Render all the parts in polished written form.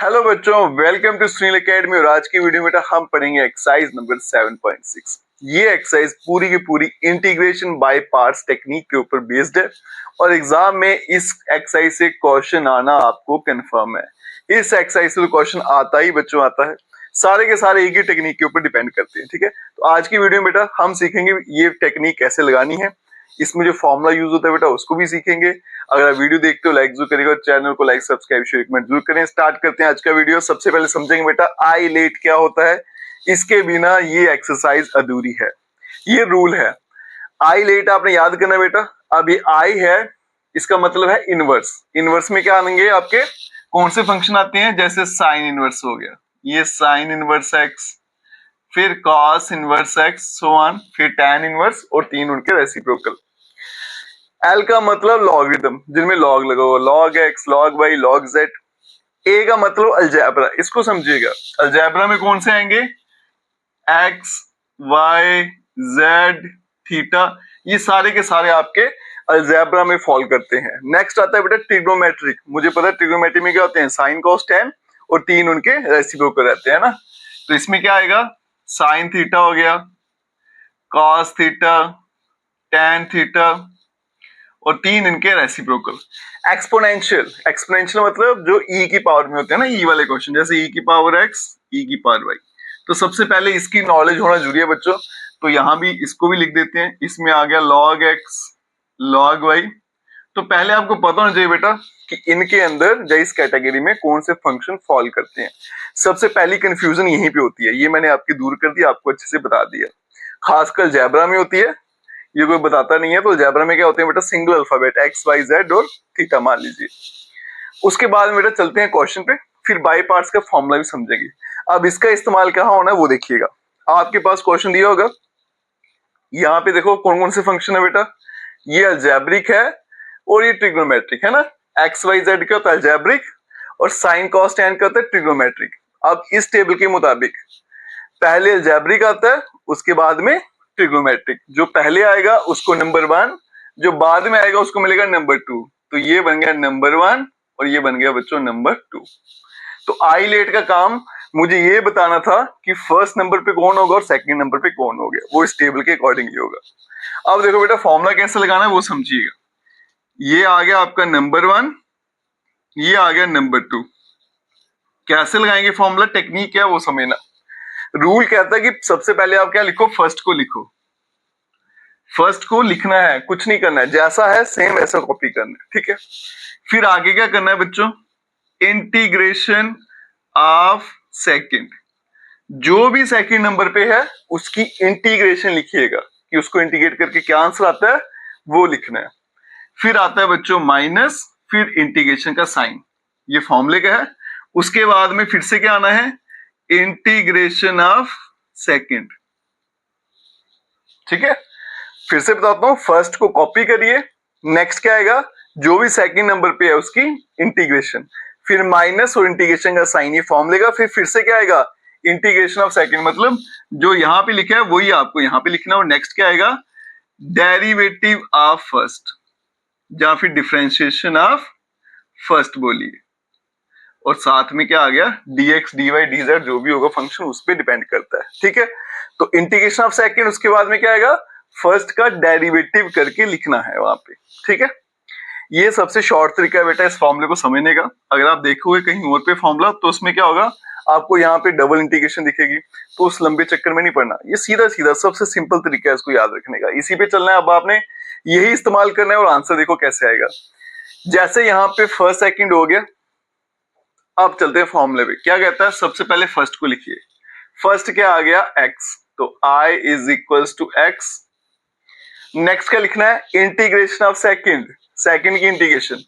Hello बच्चों, welcome to Sunil academy. और आज की वीडियो में हम पढ़ेंगे एक्सरसाइज नंबर 7.6। ये एक्सरसाइज पूरी की पूरी इंटीग्रेशन बाय पार्ट्स टेक्निक के ऊपर बेस्ड है और एग्जाम में इस एक्सरसाइज से क्वेश्चन आना आपको कंफर्म है। इस एक्सरसाइज से तो क्वेश्चन आता ही बच्चों आता है, सारे के सारे एक ही टेक्निक के ऊपर डिपेंड करते हैं। ठीक है, तो आज की वीडियो में बेटा हम सीखेंगे ये टेक्निक कैसे लगानी है, इसमें जो फॉर्मूला यूज होता है बेटा उसको भी सीखेंगे। अगर आप वीडियो देखते हो लाइक जरूर करिएगा, चैनल को लाइक सब्सक्राइब शेयर कमेंट जरूर करें। स्टार्ट करते हैं आज का वीडियो। सबसे पहले समझेंगे बेटा आई लेट क्या होता है, इसके बिना ये एक्सरसाइज अधूरी है। ये रूल है, आई लेट आपने याद करना बेटा। अब ये आई है, इसका मतलब है इनवर्स। इनवर्स में क्या आएंगे आपके, कौन से फंक्शन आते हैं, जैसे साइन इनवर्स हो गया, ये साइन इनवर्स एक्स, फिर cos inverse x, so on, फिर टैन इनवर्स और तीन उनके रेसिप्रोकल। एल का मतलब लॉगरिथम, जिनमें लॉग लगा हुआ, log x, log y, log z. A का मतलब अलजेब्रा, इसको समझिएगा। अलजेब्रा में कौन से आएंगे, एक्स, वाई, जेड, थीटा, ये सारे के सारे आपके अलजेब्रा में फॉल करते हैं। नेक्स्ट आता है बेटा ट्रिग्नोमेट्रिक। मुझे पता है ट्रिग्नोमेट्री में क्या होते हैं, साइन कॉस टैन और तीन उनके रेसिप्रोकल रहते हैं ना। तो इसमें क्या आएगा, साइन थीटा हो गया, कॉस थीटा, टैन थीटा और तीन इनके रेसिप्रोकल। एक्सपोनेंशियल, एक्सपोनेंशियल मतलब जो ई की पावर में होते हैं ना, ई वाले क्वेश्चन, जैसे ई की पावर एक्स, ई की पावर वाई। तो सबसे पहले इसकी नॉलेज होना जरूरी है बच्चों, तो यहां भी इसको भी लिख देते हैं। इसमें आ गया लॉग एक्स, लॉग वाई। तो पहले आपको पता होना चाहिए बेटा कि इनके अंदर जो इस कैटेगरी में कौन से फंक्शन फॉल करते हैं। सबसे पहली कंफ्यूजन यहीं पे होती है, ये मैंने आपकी दूर कर दी, आपको अच्छे से बता दिया। खासकर जैब्रा में होती है, ये कोई बताता नहीं है। तो अलजेब्रा में क्या होते हैं बेटा, single alphabet x y z और थीटा मान लीजिए। उसके बाद बेटा चलते हैं क्वेश्चन पे, फिर बाई पार्ट्स का फॉर्मूला भी समझेंगे। अब इसका इस्तेमाल कहाँ होना है वो देखिएगा। आपके पास क्वेश्चन दिया होगा, यहाँ पे देखो कौन कौन से फंक्शन है बेटा, ये अलजेब्रिक है और ये ट्रिग्नोमेट्रिक है ना। एक्स वाई जेड क्या होता है अलजेब्रिक और साइन कॉस टैन का होता है ट्रिग्नोमेट्रिक। अब इस टेबल के मुताबिक पहले अलजेब्रिक आता है, उसके बाद में ट्रिग्नोमेट्रिक। जो पहले आएगा उसको नंबर 1, जो बाद में आएगा उसको मिलेगा नंबर 2। तो ये बन गया नंबर 1 और ये बन गया बच्चों नंबर 2। तो आई लेट का काम मुझे ये बताना था कि फर्स्ट नंबर पे कौन होगा और सेकंड नंबर पे कौन हो गया, वो इस टेबल के अकॉर्डिंग ही होगा। अब देखो बेटा फॉर्मूला कैसे लगाना है वो समझिएगा। ये आ गया आपका नंबर 1, ये आ गया नंबर 2। कैसे लगाएंगे फॉर्मूला, टेक्निक क्या है वो समझना। रूल कहता है कि सबसे पहले आप क्या लिखो, फर्स्ट को लिखो। फर्स्ट को लिखना है, कुछ नहीं करना है, जैसा है सेम वैसा कॉपी करना है। ठीक है, फिर आगे क्या करना है बच्चों, इंटीग्रेशन ऑफ सेकंड। जो भी सेकंड नंबर पे है उसकी इंटीग्रेशन लिखिएगा कि उसको इंटीग्रेट करके क्या आंसर आता है वो लिखना है। फिर आता है बच्चों माइनस, फिर इंटीग्रेशन का साइन, ये फॉर्मूले का है। उसके बाद में फिर से क्या आना है, इंटीग्रेशन ऑफ सेकंड। ठीक है, फिर से बताता हूं, फर्स्ट को कॉपी करिए, नेक्स्ट क्या आएगा, जो भी सेकंड नंबर पे है उसकी इंटीग्रेशन, फिर माइनस और इंटीग्रेशन का साइन, ये फॉर्म लेगा। फिर से क्या आएगा, इंटीग्रेशन ऑफ सेकंड, मतलब जो यहां पे लिखा है वही आपको यहां पे लिखना है। और नेक्स्ट क्या आएगा, डेरिवेटिव ऑफ फर्स्ट या फिर डिफरेंशिएशन ऑफ फर्स्ट बोलिए। और साथ में क्या आ गया, dx dy dz जो भी होगा फंक्शन उस पर डिपेंड करता है। ठीक है, तो इंटीग्रेशन ऑफ सेकंड, उसके बाद में क्या आएगा, फर्स्ट का डेरिवेटिव करके लिखना है वहां पे। ठीक है, ये सबसे शॉर्ट तरीका है बेटा इस फॉर्मूले को समझने का। अगर आप देखोगे कहीं और पे फॉर्मूला तो उसमें क्या होगा, आपको यहाँ पे डबल इंटीग्रेशन दिखेगी, तो उस लंबे चक्कर में नहीं पड़ना। ये सीधा सीधा सबसे सिंपल तरीका है इसको याद रखने का, इसी पे चलना है। अब आपने यही इस्तेमाल करना है और आंसर देखो कैसे आएगा। जैसे यहाँ पे फर्स्ट सेकंड हो गया, अब चलते हैं फॉर्मूले पे। क्या कहता है, सबसे पहले फर्स्ट को लिखिए। फर्स्ट क्या आ गया, x, तो i is equals to x। Next क्या लिखना है, इंटीग्रेशन ऑफ सेकंड, सेकंड की इंटीग्रेशन,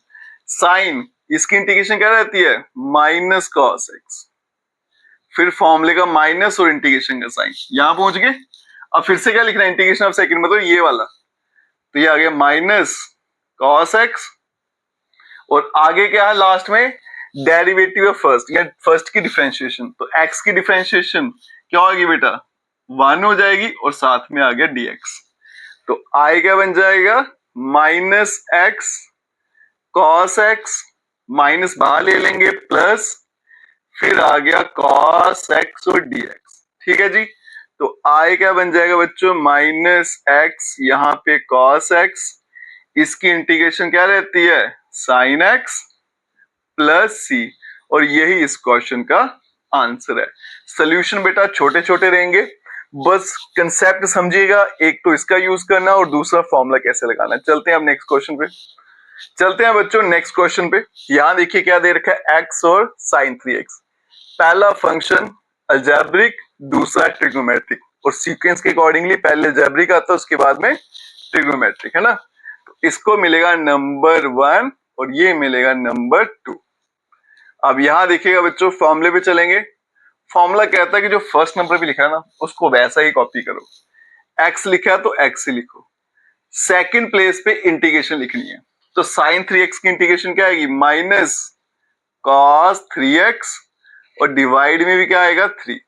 साइन, इसकी इंटीग्रेशन क्या रहती है, माइनस कॉस x। फिर फॉर्मूले का माइनस और इंटीग्रेशन का साइन, यहां पहुंच गए। अब फिर से क्या लिखना है, इंटीग्रेशन ऑफ सेकंड मतलब ये वाला, तो ये आ गया माइनस कॉस x। और आगे क्या है लास्ट में, डेरिवेटिव ऑफ फर्स्ट या फर्स्ट की डिफरेंशिएशन। तो x की डिफरेंशिएशन क्या होगी बेटा, 1 हो जाएगी और साथ में आ गया dx। तो i क्या बन जाएगा, minus x cos x, minus बाहर ले लेंगे प्लस, फिर आ गया cos x और dx। ठीक है जी। तो I क्या बन जाएगा बच्चों, माइनस एक्स, यहाँ पे cos x, इसकी इंटीग्रेशन क्या रहती है, sin x प्लस सी, और यही इस क्वेश्चन का आंसर है। सोल्यूशन बेटा छोटे छोटे रहेंगे, बस कंसेप्ट समझिएगा, एक तो इसका यूज करना और दूसरा फॉर्मूला कैसे लगाना। चलते हैं अब नेक्स्ट क्वेश्चन पे। चलते हैं बच्चों नेक्स्ट क्वेश्चन पे। यहां देखिए क्या दे रखा है, x और sin 3x। पहला फंक्शन अलजेब्रिक, दूसरा ट्रिग्नोमेट्रिक, और सीक्वेंस के अकॉर्डिंगली पहले अलजेब्रिक आता है उसके बाद में ट्रिग्नोमेट्रिक, है ना। तो इसको मिलेगा नंबर 1 और ये मिलेगा नंबर 2। अब यहां देखिएगा बच्चों, फॉर्मूले पे चलेंगे। फॉर्मूला कहता है कि जो फर्स्ट नंबर पे लिखा है ना उसको वैसा ही कॉपी करो। x लिखा है तो x ही लिखो। सेकंड प्लेस पे इंटीग्रेशन लिखनी है, तो sin 3x की इंटीग्रेशन क्या आएगी, माइनस cos 3x, और डिवाइड में भी क्या आएगा 3।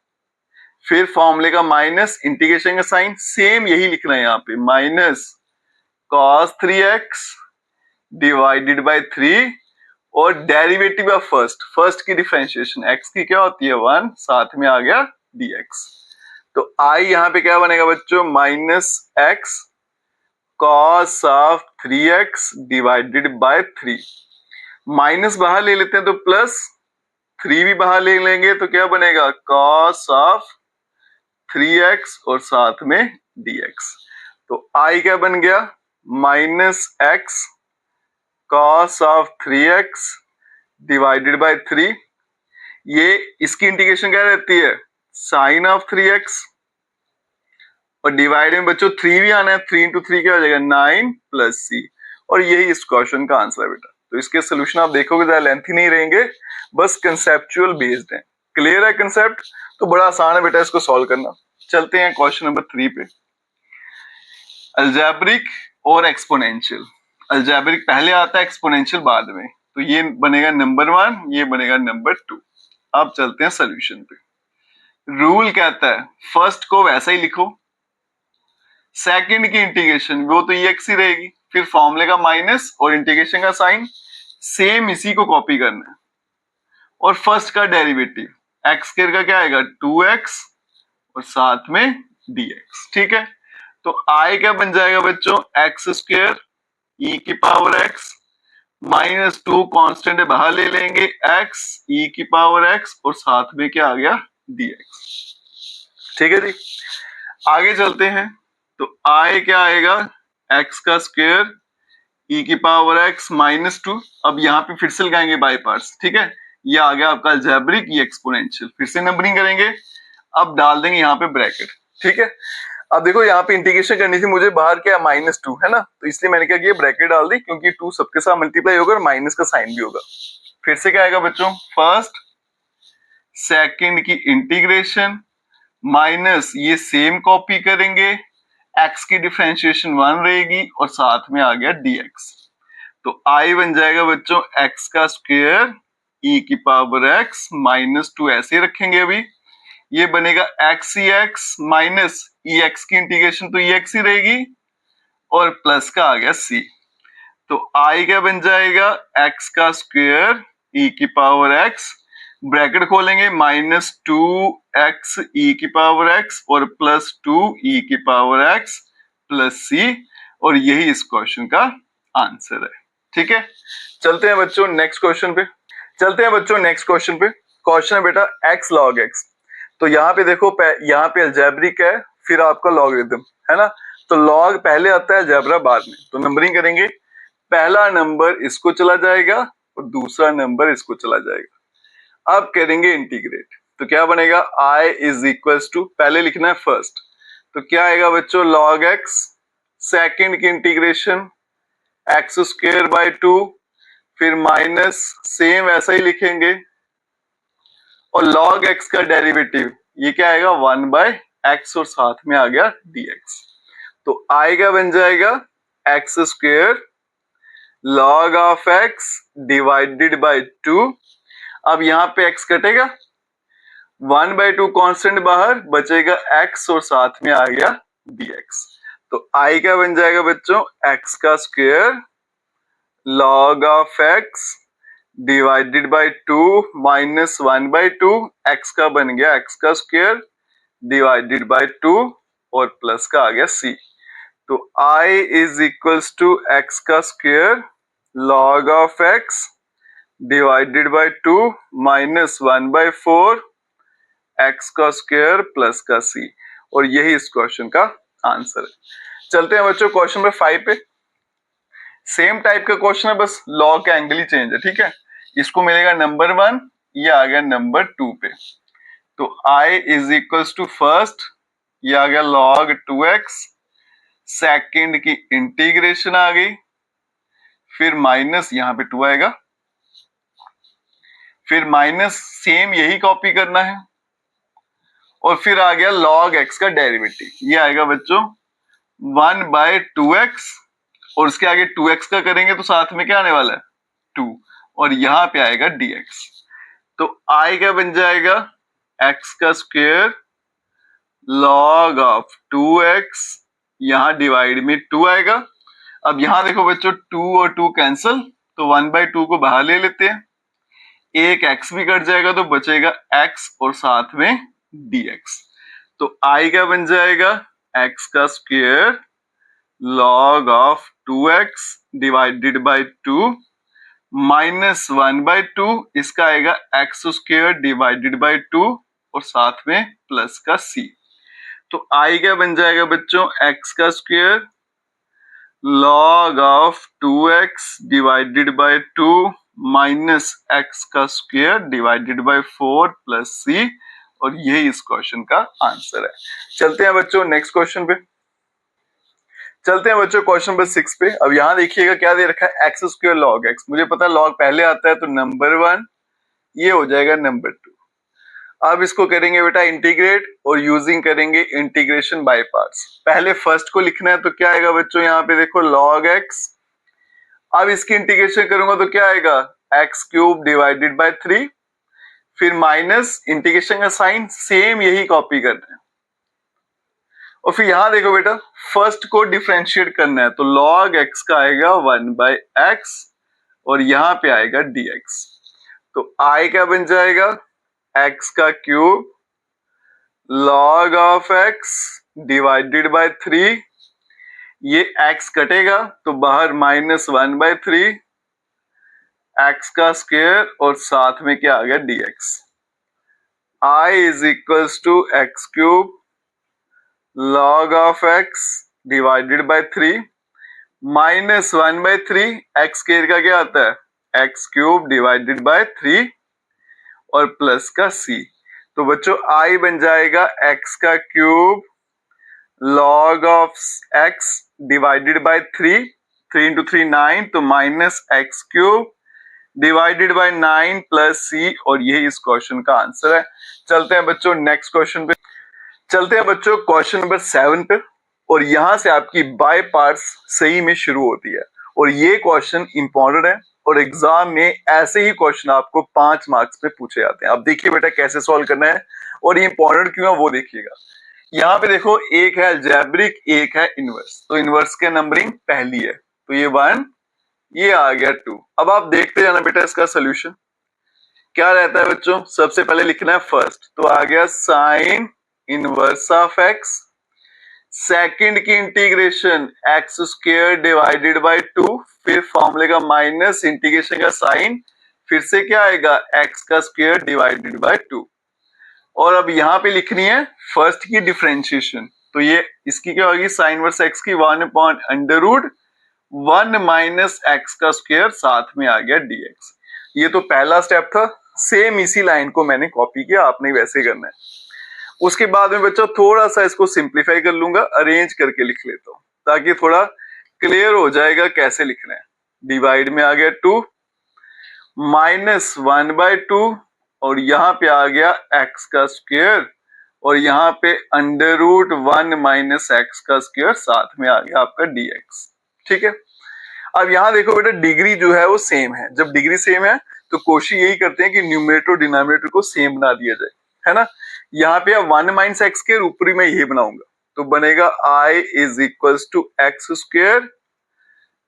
फिर फॉर्मूले का माइनस, इंटीग्रेशन का साइन सेम यही लिखना है यहाँ पे, minus cos 3x divided by 3, और डेरिवेटिव ऑफ फर्स्ट की डिफरेंशिएशन x की क्या होती है 1, साथ में आ गया dx। तो I यहाँ पे क्या बनेगा बच्चों, minus x cos of 3x divided by 3, minus बाहर ले लेते हैं तो प्लस, 3 भी बाहर ले लेंगे तो क्या बनेगा, cos ऑफ 3x और साथ में dx। तो I क्या बन गया, minus x cos of 3x divided by 3, ये इसकी इंटीग्रेशन क्या रहती है, साइन ऑफ 3x, और डिवाइड में बच्चों 3 भी आना है, 3 इंटू 3 क्या हो जाएगा 9 प्लस सी, और यही इस क्वेश्चन का आंसर है बेटा। तो इसके सोल्यूशन आप देखोगे ज्यादा लेंथी नहीं रहेंगे, बस कंसेप्चुअल बेस्ड है। क्लियर है कंसेप्ट, तो बड़ा आसान है बेटा इसको सॉल्व करना। चलते हैं क्वेश्चन नंबर 3 पे। अलजेब्रिक और एक्सपोनेंशियल। अलजेब्रिक पहले आता है, एक्सपोनेंशियल बाद में, तो ये बनेगा नंबर 1, ये बनेगा नंबर 2। अब चलते हैं सोल्यूशन पे। रूल कहता है फर्स्ट को वैसा ही लिखो, सेकंड की इंटीग्रेशन वो तो एक्स ही रहेगी, फिर फॉर्मूले का माइनस और इंटीग्रेशन का साइन सेम इसी को कॉपी करना है, और फर्स्ट का डेरिवेटिव एक्स स्क्वायर का क्या आएगा 2x और साथ में dx। ठीक है, तो I क्या बन जाएगा बच्चों, एक्स स्क्वायर e की पावर x माइनस 2 कॉन्स्टेंट बाहर ले लेंगे, x e की पावर x और साथ में क्या आ गया dx। ठीक है जी, आगे चलते हैं। तो I क्या आएगा, x का स्क्वायर e की पावर x माइनस 2, अब यहाँ पे फिर से लगाएंगे बाय पार्ट्स। ठीक है, ये आ गया आपका अलजेब्रिक, ये एक्सपोनेंशियल, फिर से नंबरिंग करेंगे, अब डाल देंगे यहाँ पे ब्रैकेट। ठीक है, अब देखो यहाँ पे इंटीग्रेशन करनी थी मुझे, बाहर क्या माइनस 2 है ना, तो इसलिए मैंने क्या किया ब्रैकेट डाल दी, क्योंकि 2 सबके साथ मल्टीप्लाई होगा और माइनस का साइन भी होगा। फिर से क्या आएगा बच्चों, फर्स्ट सेकंड की इंटीग्रेशन माइनस, ये सेम कॉपी करेंगे, x की डिफरेंशिएशन 1 रहेगी और साथ में आ गया dx। तो I बन जाएगा बच्चों x का स्क्वायर e की पावर x माइनस 2, ऐसे रखेंगे अभी, ये बनेगा x ई एक्स माइनस ई एक्स की इंटीग्रेशन तो x ही रहेगी, और प्लस का आ गया c। तो I क्या बन जाएगा, x का स्क्वायर e की पावर x, ब्रैकेट खोलेंगे, माइनस 2x e की पावर x और प्लस 2 e की पावर x प्लस c, और यही इस क्वेश्चन का आंसर है। ठीक है, चलते हैं बच्चों नेक्स्ट क्वेश्चन पे। चलते हैं बच्चों नेक्स्ट क्वेश्चन पे। क्वेश्चन है बेटा x log x। तो यहाँ पे देखो, यहाँ पे अलजेब्रिक है, फिर आपका लॉगरिथम है ना, तो लॉग पहले आता है, अलजेब्रा बाद में। तो नंबरिंग करेंगे, पहला नंबर इसको चला जाएगा और दूसरा नंबर इसको चला जाएगा। अब करेंगे इंटीग्रेट, तो क्या बनेगा, I इज इक्वल्स टू, पहले लिखना है फर्स्ट, तो क्या आएगा बच्चों log x, सेकंड की इंटीग्रेशन एक्स स्क्वायर बाय 2, फिर माइनस सेम ऐसा ही लिखेंगे, और log x का डेरिवेटिव ये क्या आएगा 1 बाय x और साथ में आ गया dx। तो I क्या बन जाएगा, x square log of x divided by 2, अब यहाँ पे x कटेगा, 1 बाय 2 कॉन्स्टेंट बाहर, बचेगा x और साथ में आ गया dx। तो I क्या बन जाएगा बच्चों, x का square log of x divided by 2 minus 1/2, x का बन गया एक्स का स्क्वायर डिवाइडेड बाय 2 और प्लस का आ गया c। तो I is equals to x का square log of x divided by 2 minus 1/4 x का स्क्वायर प्लस का c। और यही इस क्वेश्चन का आंसर है। चलते हैं बच्चों क्वेश्चन नंबर 5 पे। सेम टाइप का क्वेश्चन है, बस लॉग का एंगल ही चेंज है। ठीक है, इसको मिलेगा नंबर 1, ये आ गया नंबर 2 पे। तो I is equals to first, ये आ गया लॉग 2x, सेकंड की इंटीग्रेशन आ गई, फिर माइनस यहाँ पे 2 आएगा, फिर माइनस सेम यही कॉपी करना है, और फिर आ गया log x का डेरिवेटिव, ये आएगा बच्चों 1/2x, और उसके आगे 2x का करेंगे तो साथ में क्या आने वाला है 2, और यहां पे आएगा dx। तो I क्या बन जाएगा x का स्क्वायर log ऑफ 2x, यहां डिवाइड में 2 आएगा। अब यहां देखो बच्चों 2 और 2 कैंसल, तो 1/2 को बाहर ले लेते हैं, एक x भी कट जाएगा तो बचेगा x और साथ में dx। तो I क्या बन जाएगा x का square log of 2x divided by 2 minus 1/2, इसका आएगा x स्क्वायर डिवाइडेड बाय 2 और साथ में प्लस का c। तो I क्या बन जाएगा बच्चों x का square log of 2x divided by 2 minus x का square divided by 4 plus c, और यही इस क्वेश्चन का आंसर है। चलते हैं बच्चों नेक्स्ट क्वेश्चन पे। चलते हैं बच्चों क्वेश्चन नंबर 6 पे। अब यहाँ देखिएगा क्या दे रखा है एक्स स्क्वायर लॉग एक्स, मुझे पता है लॉग पहले आता है, तो नंबर 1 ये हो जाएगा नंबर 2। अब इसको करेंगे बेटा इंटीग्रेट, और यूजिंग करेंगे इंटीग्रेशन बाय पार्ट्स। पहले फर्स्ट को लिखना है, तो क्या आएगा बच्चों यहाँ पे देखो log x। अब इसकी इंटीग्रेशन करूंगा तो क्या आएगा एक्स क्यूब डिवाइडेड बाय 3, फिर माइनस इंटीग्रेशन का साइन सेम यही कॉपी करना है, और फिर यहां देखो बेटा फर्स्ट को डिफरेंशिएट करना है, तो log x का आएगा 1/x और यहां पे आएगा dx। तो I क्या बन जाएगा x का cube log of x divided by 3, ये x कटेगा तो बाहर माइनस 1/3 x का स्क्वायर और साथ में क्या आ गया dx। I is equals to x cube log of x divided by 3 minus 1/3 x square का क्या आता है x क्यूब डिवाइडेड बाय 3 और प्लस का c। तो बच्चों I बन जाएगा x का cube log of x divided by 3, 3 into 3 9, तो minus x cube divided by 9 plus c, और यही इस क्वेश्चन का आंसर है। चलते हैं बच्चों नेक्स्ट क्वेश्चन पे। चलते हैं बच्चों क्वेश्चन नंबर 7 पे, और यहां से आपकी बाय पार्ट्स सही में शुरू होती है, और ये क्वेश्चन इंपॉर्टेंट है, और एग्जाम में ऐसे ही क्वेश्चन आपको 5 मार्क्स पे पूछे जाते हैं। अब देखिए बेटा कैसे सॉल्व करना है, और ये इंपॉर्टेंट क्यों है वो देखिएगा। यहाँ पे देखो एक है अलजेब्रिक, एक है इनवर्स, तो इनवर्स के नंबरिंग पहली है, तो ये 1, ये आ गया 2। अब आप देखते जाना बेटा इसका सोल्यूशन क्या रहता है बच्चों। सबसे पहले लिखना है फर्स्ट, तो आ गया sine inverse of x, second की integration x square divided by 2, फिर फॉर्मूले का माइनस इंटीग्रेशन का साइन, फिर से क्या आएगा एक्स का स्क्वायर डिवाइडेड बाय 2, और अब यहाँ पे लिखनी है फर्स्ट की डिफरेंशिएशन, तो ये इसकी क्या होगी साइन इनवर्स एक्स की 1/√1 माइनस एक्स का स्क्वायर, साथ में आ गया dx। ये तो पहला स्टेप था, सेम इसी लाइन को मैंने कॉपी किया, आपने वैसे ही करना है। उसके बाद में बच्चा थोड़ा सा इसको सिंप्लीफाई कर लूंगा, अरेंज करके लिख लेता हूं ताकि थोड़ा क्लियर हो जाएगा कैसे लिखना है। डिवाइड में आ गया 2 माइनस 1/2, और यहाँ पे आ गया x का स्क्वायर, और यहाँ पे √1 माइनस एक्स का स्क्वायर, साथ में आ गया आपका dx। ठीक है, अब यहाँ देखो बेटा डिग्री जो है वो सेम है। जब डिग्री सेम है तो कोशिश यही करते हैं कि न्यूमरेटर और डिनोमिनेटर को सेम बना दिया जाए, है ना। यहाँ पे 1 माइनस एक्स के ऊपर ही मैं यही बनाऊंगा, तो बनेगा I is equals to x square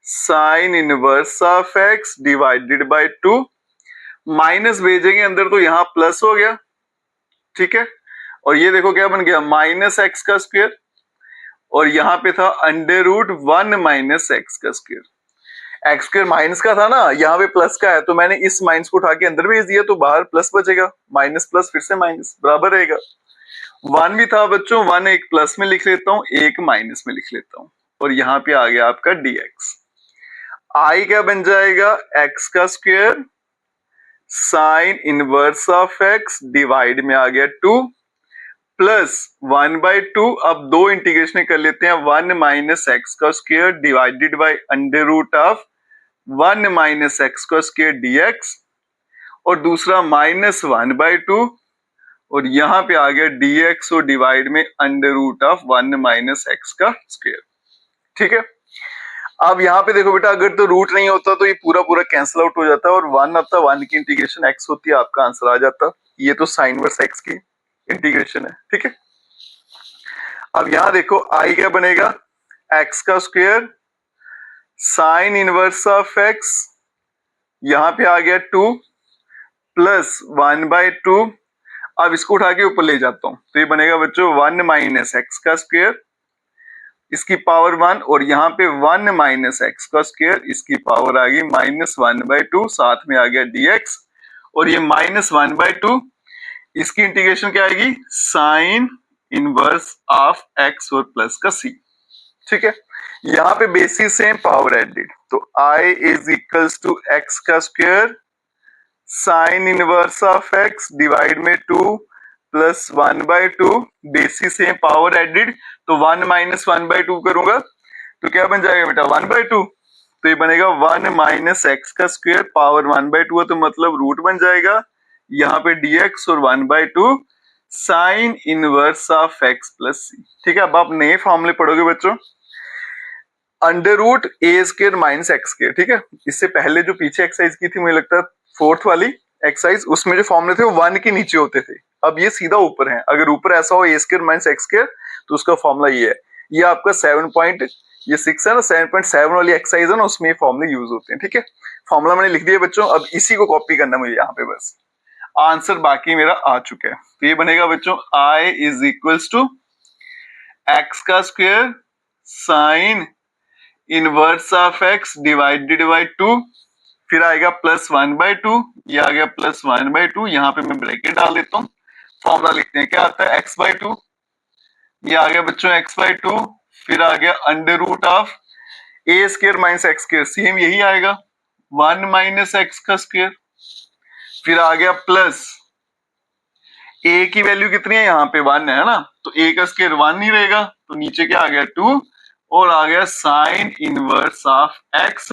sine inverse of x divided by 2, minus भेजेंगे अंदर तो यहाँ प्लस हो गया, ठीक है। और ये देखो क्या बन गया, माइनस एक्स का स्क्वायर, और यहाँ पे था अंडर रूट 1 माइनस एक्स का स्क्वायर। एक्स स्क्वायर माइनस का था ना, यहाँ पे प्लस का है, तो मैंने इस माइनस को उठा के अंदर भेज दिया, तो बाहर प्लस बचेगा, माइनस प्लस फिर से माइनस बराबर रहेगा। 1 भी था बच्चों, 1 एक प्लस में लिख लेता हूँ, एक माइनस में लिख लेता हूँ, और यहाँ पे आ गया आपका dx। आई क्या बन जाएगा, एक्स का square sine inverse of x divide में आ गया 2 प्लस 1/2। अब दो इंटीग्रेशन कर लेते हैं, 1 माइनस एक्स का square divided by under root of 1 minus x का स्क्वायर dx, और दूसरा -1/2, और यहाँ पे आ गया dx और डिवाइड में under root of 1 minus x का स्क्वायर, ठीक है। अब यहाँ पे देखो बेटा, अगर तो रूट नहीं होता तो ये पूरा पूरा कैंसिल आउट हो जाता है, और 1 आता, 1 की इंटीग्रेशन x होती है, आपका आंसर आ जाता। ये तो साइन वर्स x की इंटीग्रेशन है, ठीक है। अब यहाँ देखो i क्या बनेगा, x का square sine inverse of x, यहाँ पे आ गया 2 प्लस 1/2। अब इसको उठा के ऊपर ले जाता हूं, तो ये बनेगा बच्चों 1 माइनस एक्स का स्क्वायर, इसकी पावर 1, और यहाँ पे 1 माइनस एक्स का स्क्वायर, इसकी पावर आ गई -1/2, साथ में आ गया dx, और ये -1/2, इसकी इंटीग्रेशन क्या आएगी, साइन इनवर्स ऑफ x और प्लस का c, ठीक है। यहाँ पे बेसिस सेम, पावर एडेड, तो i is equals to x का square sine inverse of x divide में 2 plus 1/2, basis same power added, तो 1 माइनस 1/2 करूंगा तो क्या बन जाएगा बेटा, 1/2, तो ये बनेगा 1 माइनस एक्स का स्क्वायर, पावर 1/2 है तो मतलब रूट बन जाएगा, यहाँ पे dx और 1/2 sign inverse of x plus c, ठीक है। अब आप नए फॉर्मूले पढ़ोगे बच्चों, अंडर रूट ए स्क्वायर माइनस एक्स स्क्वायर, ठीक है। इससे पहले जो पीछे एक्सरसाइज की थी, मुझे लगता है 4th वाली एक्सरसाइज, उसमें जो फॉर्मूले थे वो 1 के नीचे होते थे, अब ये सीधा ऊपर है। अगर ऊपर ऐसा हो ए स्क्वायर माइनस एक्स स्क्वायर, तो उसका फॉर्मूला ये है। ये आपका 7.6 है ना, 7.7 वाली एक्सरसाइज है ना, उसमें ये फॉर्मूले यूज होते हैं, ठीक है। फॉर्मूला मैंने लिख दिया बच्चों, अब इसी को कॉपी करना मुझे यहाँ पे, बस आंसर बाकी मेरा आ चुका है। तो ये बनेगा बच्चों i is equals to x का square sine inverse of x divided by 2, फिर आएगा प्लस 1/2, ये आ गया प्लस 1/2, यहाँ पे मैं ब्रैकेट डाल देता हूँ, फॉर्मूला लिखते हैं, क्या आता है x/2, ये आ गया बच्चों x/2, फिर आ गया under root of a square minus x square, same यही आएगा 1 माइनस एक्स का स्क्वायर, फिर आ गया प्लस a की वैल्यू कितनी है, यहाँ पे 1 है ना, तो a का स्क्वायर 1 नहीं रहेगा, तो नीचे क्या आ गया 2, और आ गया sine inverse of x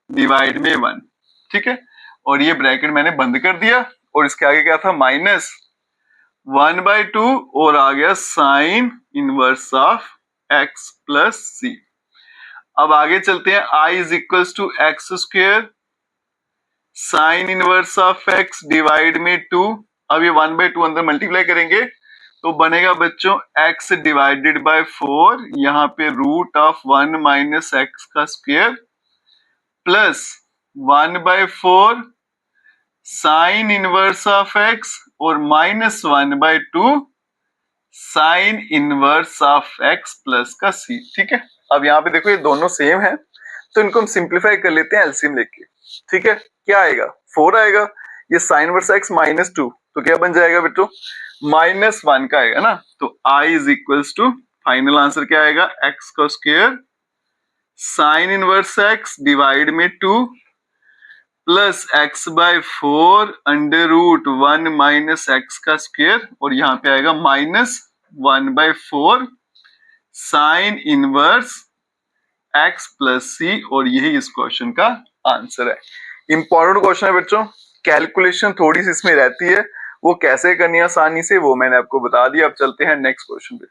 divide में 1, ठीक है। और ये ब्रैकेट मैंने बंद कर दिया, और इसके आगे क्या था, -1/2, और आ गया sine inverse of x plus c। अब आगे चलते हैं, i is equals to x square sine inverse of x divide में 2, अब ये 1/2 अंदर मल्टीप्लाई करेंगे तो बनेगा बच्चों x डिवाइडेड बाय 4, यहाँ पे रूट ऑफ 1 माइनस एक्स का square plus 1/4 sine inverse of x, और -1/2 sign inverse of x plus का c, ठीक है। अब यहाँ पे देखो ये दोनों सेम है, तो इनको हम सिंप्लीफाई कर लेते हैं एलसीएम लेके, ठीक है। क्या आएगा, 4 आएगा, ये साइन वर्स x -2, तो क्या बन जाएगा बेटो, -1 का आएगा ना, तो i is equals to, final answer क्या आएगा, x का square sine inverse x divide में 2 plus x/4 under root 1 minus x का स्क्वायर, और यहाँ पे आएगा -1/4 sine inverse x plus c, और यही इस क्वेश्चन का आंसर है। इंपॉर्टेंट क्वेश्चन है बच्चों, कैलकुलेशन थोड़ी सी इसमें रहती है, वो कैसे करनी है आसानी से वो मैंने आपको बता दिया। अब चलते हैं नेक्स्ट क्वेश्चन पे।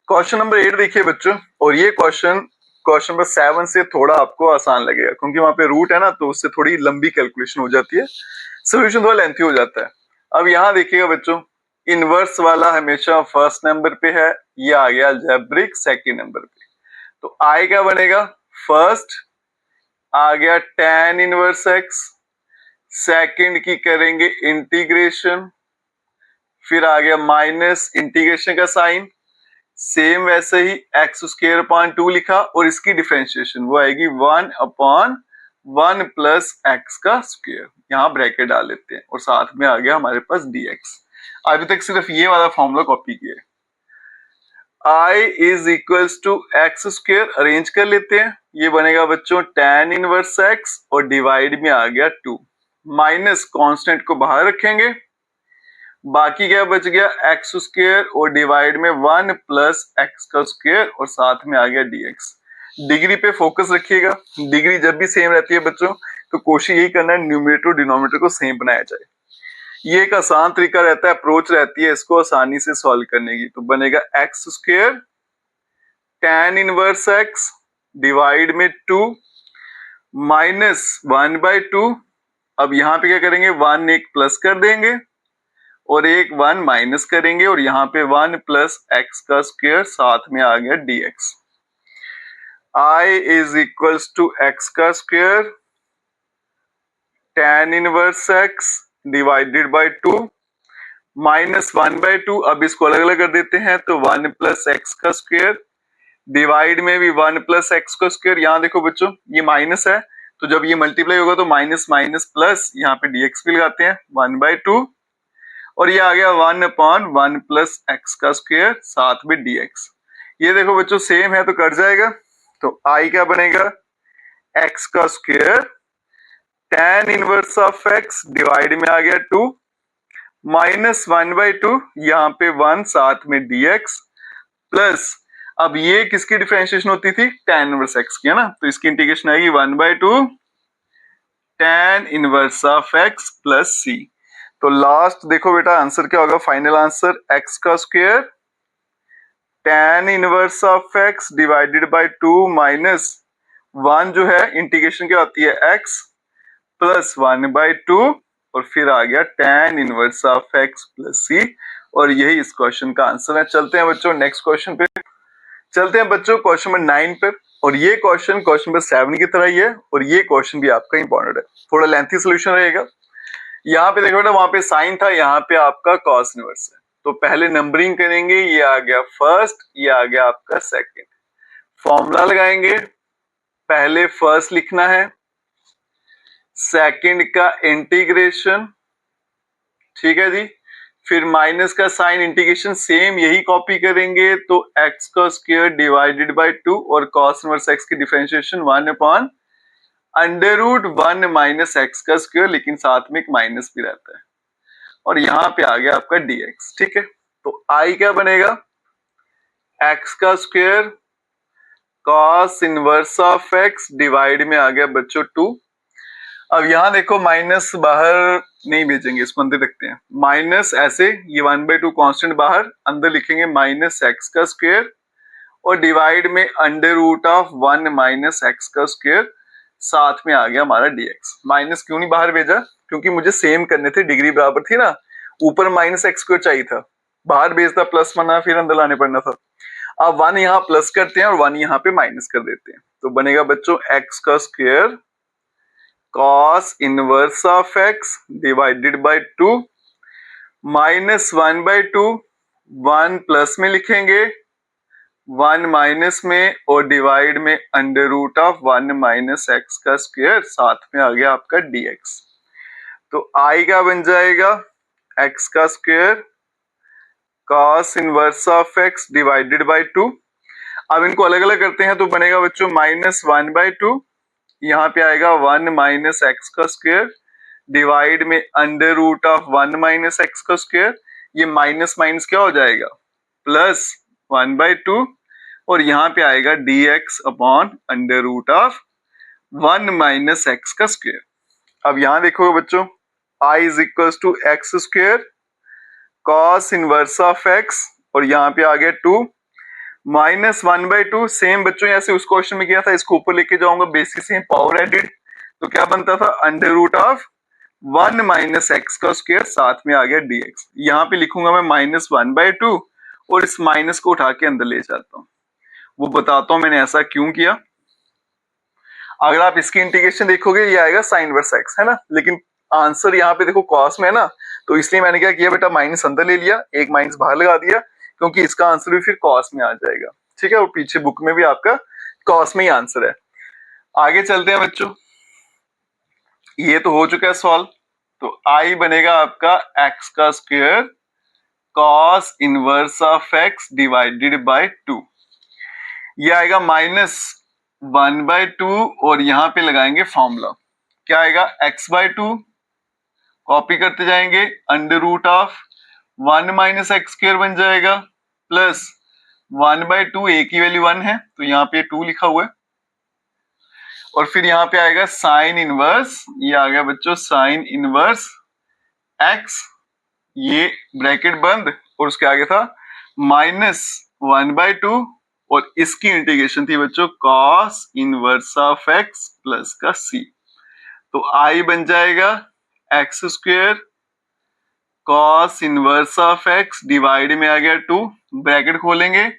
क्वेश्चन नंबर 8 देखिए बच्चों, और ये क्वेश्चन नंबर 7 से थोड़ा आपको आसान लगेगा, क्योंकि वहां पे रूट है ना, तो उससे थोड़ी लंबी कैलकुलेशन हो जाती है, सोल्यूशन थोड़ा लेंथी हो जाता है। अब यहाँ देखिएगा बच्चों, इनवर्स वाला हमेशा फर्स्ट नंबर पे है, ये आ गया अलजेब्रिक सेकंड नंबर पे, तो आई क्या बनेगा, फर्स्ट आ गया tan इनवर्स x, सेकंड की करेंगे इंटीग्रेशन, फिर आ गया माइनस इंटीग्रेशन का साइन, सेम वैसे ही एक्स स्क्वायर अपॉन 2 लिखा और इसकी डिफरेंशिएशन वो आएगी 1 अपॉन 1 प्लस एक्स का स्क्वायर, यहाँ ब्रैकेट डाल लेते हैं और साथ में आ गया हमारे पास dx। अभी तक सिर्फ ये वाला फॉर्मूला कॉपी किया है। I is equals to x square arrange कर लेते हैं, ये बनेगा बच्चों tan इनवर्स x और डिवाइड में आ गया 2, माइनस कांस्टेंट को बाहर रखेंगे, बाकी क्या बच गया एक्स स्क्वायर और डिवाइड में 1 प्लस एक्स का स्क्वायर और साथ में आ गया dx। डिग्री पे फोकस रखिएगा, डिग्री जब भी सेम रहती है बच्चों तो कोशिश यही करना है न्यूमरेटर और डिनोमिनेटर को सेम बनाया जाए। ये एक आसान तरीका रहता है, अप्रोच रहती है इसको आसानी से सॉल्व करने की। तो बनेगा x square tan inverse x divide में 2 माइनस 1/2। अब यहाँ पे क्या करेंगे 1 एक प्लस कर देंगे और एक 1 माइनस करेंगे और यहाँ पे 1 प्लस एक्स का स्क्वायर साथ में आ गया dx। I is equals to x का square tan inverse x divided by 2 minus 1/2। अब इसको अलग अलग कर देते हैं तो 1 प्लस एक्स का स्क्वायर डिवाइड में भी 1 प्लस एक्स का स्क्वायर। यहाँ देखो बच्चों ये माइनस है तो जब ये मल्टीप्लाई होगा तो माइनस माइनस प्लस, यहाँ पे dx भी लगाते हैं 1/2 और ये आ गया 1 अपॉन 1 प्लस एक्स का स्क्वायर साथ में dx। ये देखो बच्चों सेम है तो कट जाएगा, तो I क्या बनेगा x का square tan inverse of x divide में आ गया 2 माइनस 1/2, यहाँ पे 1 साथ में dx प्लस, अब ये किसकी डिफरेंशिएशन होती थी tan इनवर्स x की है ना, तो इसकी इंटीग्रेशन आएगी 1/2 tan inverse of x plus c। तो लास्ट देखो बेटा आंसर क्या होगा, फाइनल आंसर x का square tan inverse of x divided by 2 minus 1 जो है इंटीग्रेशन क्या होती है x प्लस 1/2 और फिर आ गया tan inverse of x plus c, और यही इस क्वेश्चन का आंसर है। चलते हैं बच्चों नेक्स्ट क्वेश्चन पे, चलते हैं बच्चों क्वेश्चन नंबर 9 पे। और ये क्वेश्चन नंबर 7 की तरह ही है और ये क्वेश्चन भी आपका इंपॉर्टेंट है, थोड़ा लेंथी सोल्यूशन रहेगा। यहाँ पे देखो बेटा वहां पे साइन था, यहाँ पे आपका कॉस इनवर्स है, तो पहले नंबरिंग करेंगे, ये आ गया फर्स्ट, ये आ गया आपका सेकंड। फॉर्मूला लगाएंगे, पहले फर्स्ट लिखना है, सेकंड का इंटीग्रेशन, ठीक है जी, फिर माइनस का साइन इंटीग्रेशन सेम यही कॉपी करेंगे, तो x का स्क्वायर डिवाइडेड बाय 2 और cos इनवर्स x की differentiation 1 upon under root 1 minus x का स्क्वायर, लेकिन साथ में एक माइनस भी रहता है, और यहाँ पे आ गया आपका dx। ठीक है, तो I क्या बनेगा x का square cos inverse of x divide में आ गया बच्चों 2। अब यहाँ देखो माइनस बाहर नहीं भेजेंगे, इसको अंदर रखते हैं, माइनस ऐसे ये 1/2 कांस्टेंट बाहर, अंदर लिखेंगे माइनस एक्स का स्क्वायर और डिवाइड में under root of 1 minus x का स्क्वायर, साथ में आ गया हमारा dx। माइनस क्यों नहीं बाहर भेजा, क्योंकि मुझे सेम करने थे, डिग्री बराबर थी ना, ऊपर माइनस एक्स स्क्वायर चाहिए था, बाहर भेजता प्लस बना फिर अंदर लाने पड़ना था। अब 1 यहाँ प्लस करते हैं और 1 यहाँ पे माइनस कर देते हैं, तो बनेगा बच्चों एक्स का square cos inverse of x divided by 2 minus 1/2, 1 plus में लिखेंगे 1 माइनस में और डिवाइड में under root of 1 minus x का स्क्वायर, साथ में आ गया आपका dx। तो I का बन जाएगा x का square cos inverse of x divided by 2। अब इनको अलग अलग करते हैं तो बनेगा बच्चों माइनस 1/2, यहाँ पे आएगा 1 माइनस एक्स का स्क्वायर डिवाइड में under root of 1 minus x का स्क्वायर, ये माइनस माइनस क्या हो जाएगा प्लस 1/2 और यहाँ पे आएगा dx upon under root of 1 minus x का स्क्वायर। अब यहाँ देखो बच्चों I is equal to x square cos inverse of x और यहाँ पे आ गया 2 माइनस 1/2, सेम बच्चों जैसे उस क्वेश्चन में किया था, इसको ऊपर लेके जाऊंगा, बेसिस से पावर एडेड, तो क्या बनता था under root of 1 minus x का स्क्वायर, साथ में आ गया dx। यहाँ पे लिखूंगा मैं माइनस 1/2 और इस माइनस को उठा के अंदर ले जाता हूँ, वो बताता हूँ मैंने ऐसा क्यों किया। अगर आप इसकी इंटीग्रेशन देखोगे ये आएगा साइन इनवर्स x है ना, लेकिन आंसर यहाँ पे देखो कॉस में है ना, तो इसलिए मैंने क्या किया बेटा, माइनस अंदर ले लिया, एक माइनस बाहर लगा दिया, क्योंकि इसका आंसर भी फिर कॉस में आ जाएगा। ठीक है, और पीछे बुक में भी आपका कॉस में ही आंसर है। आगे चलते हैं बच्चों, ये तो हो चुका है सॉल्व। तो आई बनेगा आपका एक्स का square cos inverse of x divided by 2। ये आएगा -1/2 और यहां पे लगाएंगे फॉर्मूला, क्या आएगा x/2, कॉपी करते जाएंगे, अंडर रूट ऑफ 1 - x² बन जाएगा, प्लस 1/2, a की वैल्यू 1 है तो यहाँ पे 2 लिखा हुआ है, और फिर यहाँ पे आएगा साइन इनवर्स, ये आ गया बच्चों साइन इनवर्स x, ये ब्रैकेट बंद, और उसके आगे था -1/2 और इसकी इंटीग्रेशन थी बच्चों cos inverse of x plus का c। तो i बन जाएगा x² cos inverse of x divide में आ गया 2, ब्रैकेट खोलेंगे,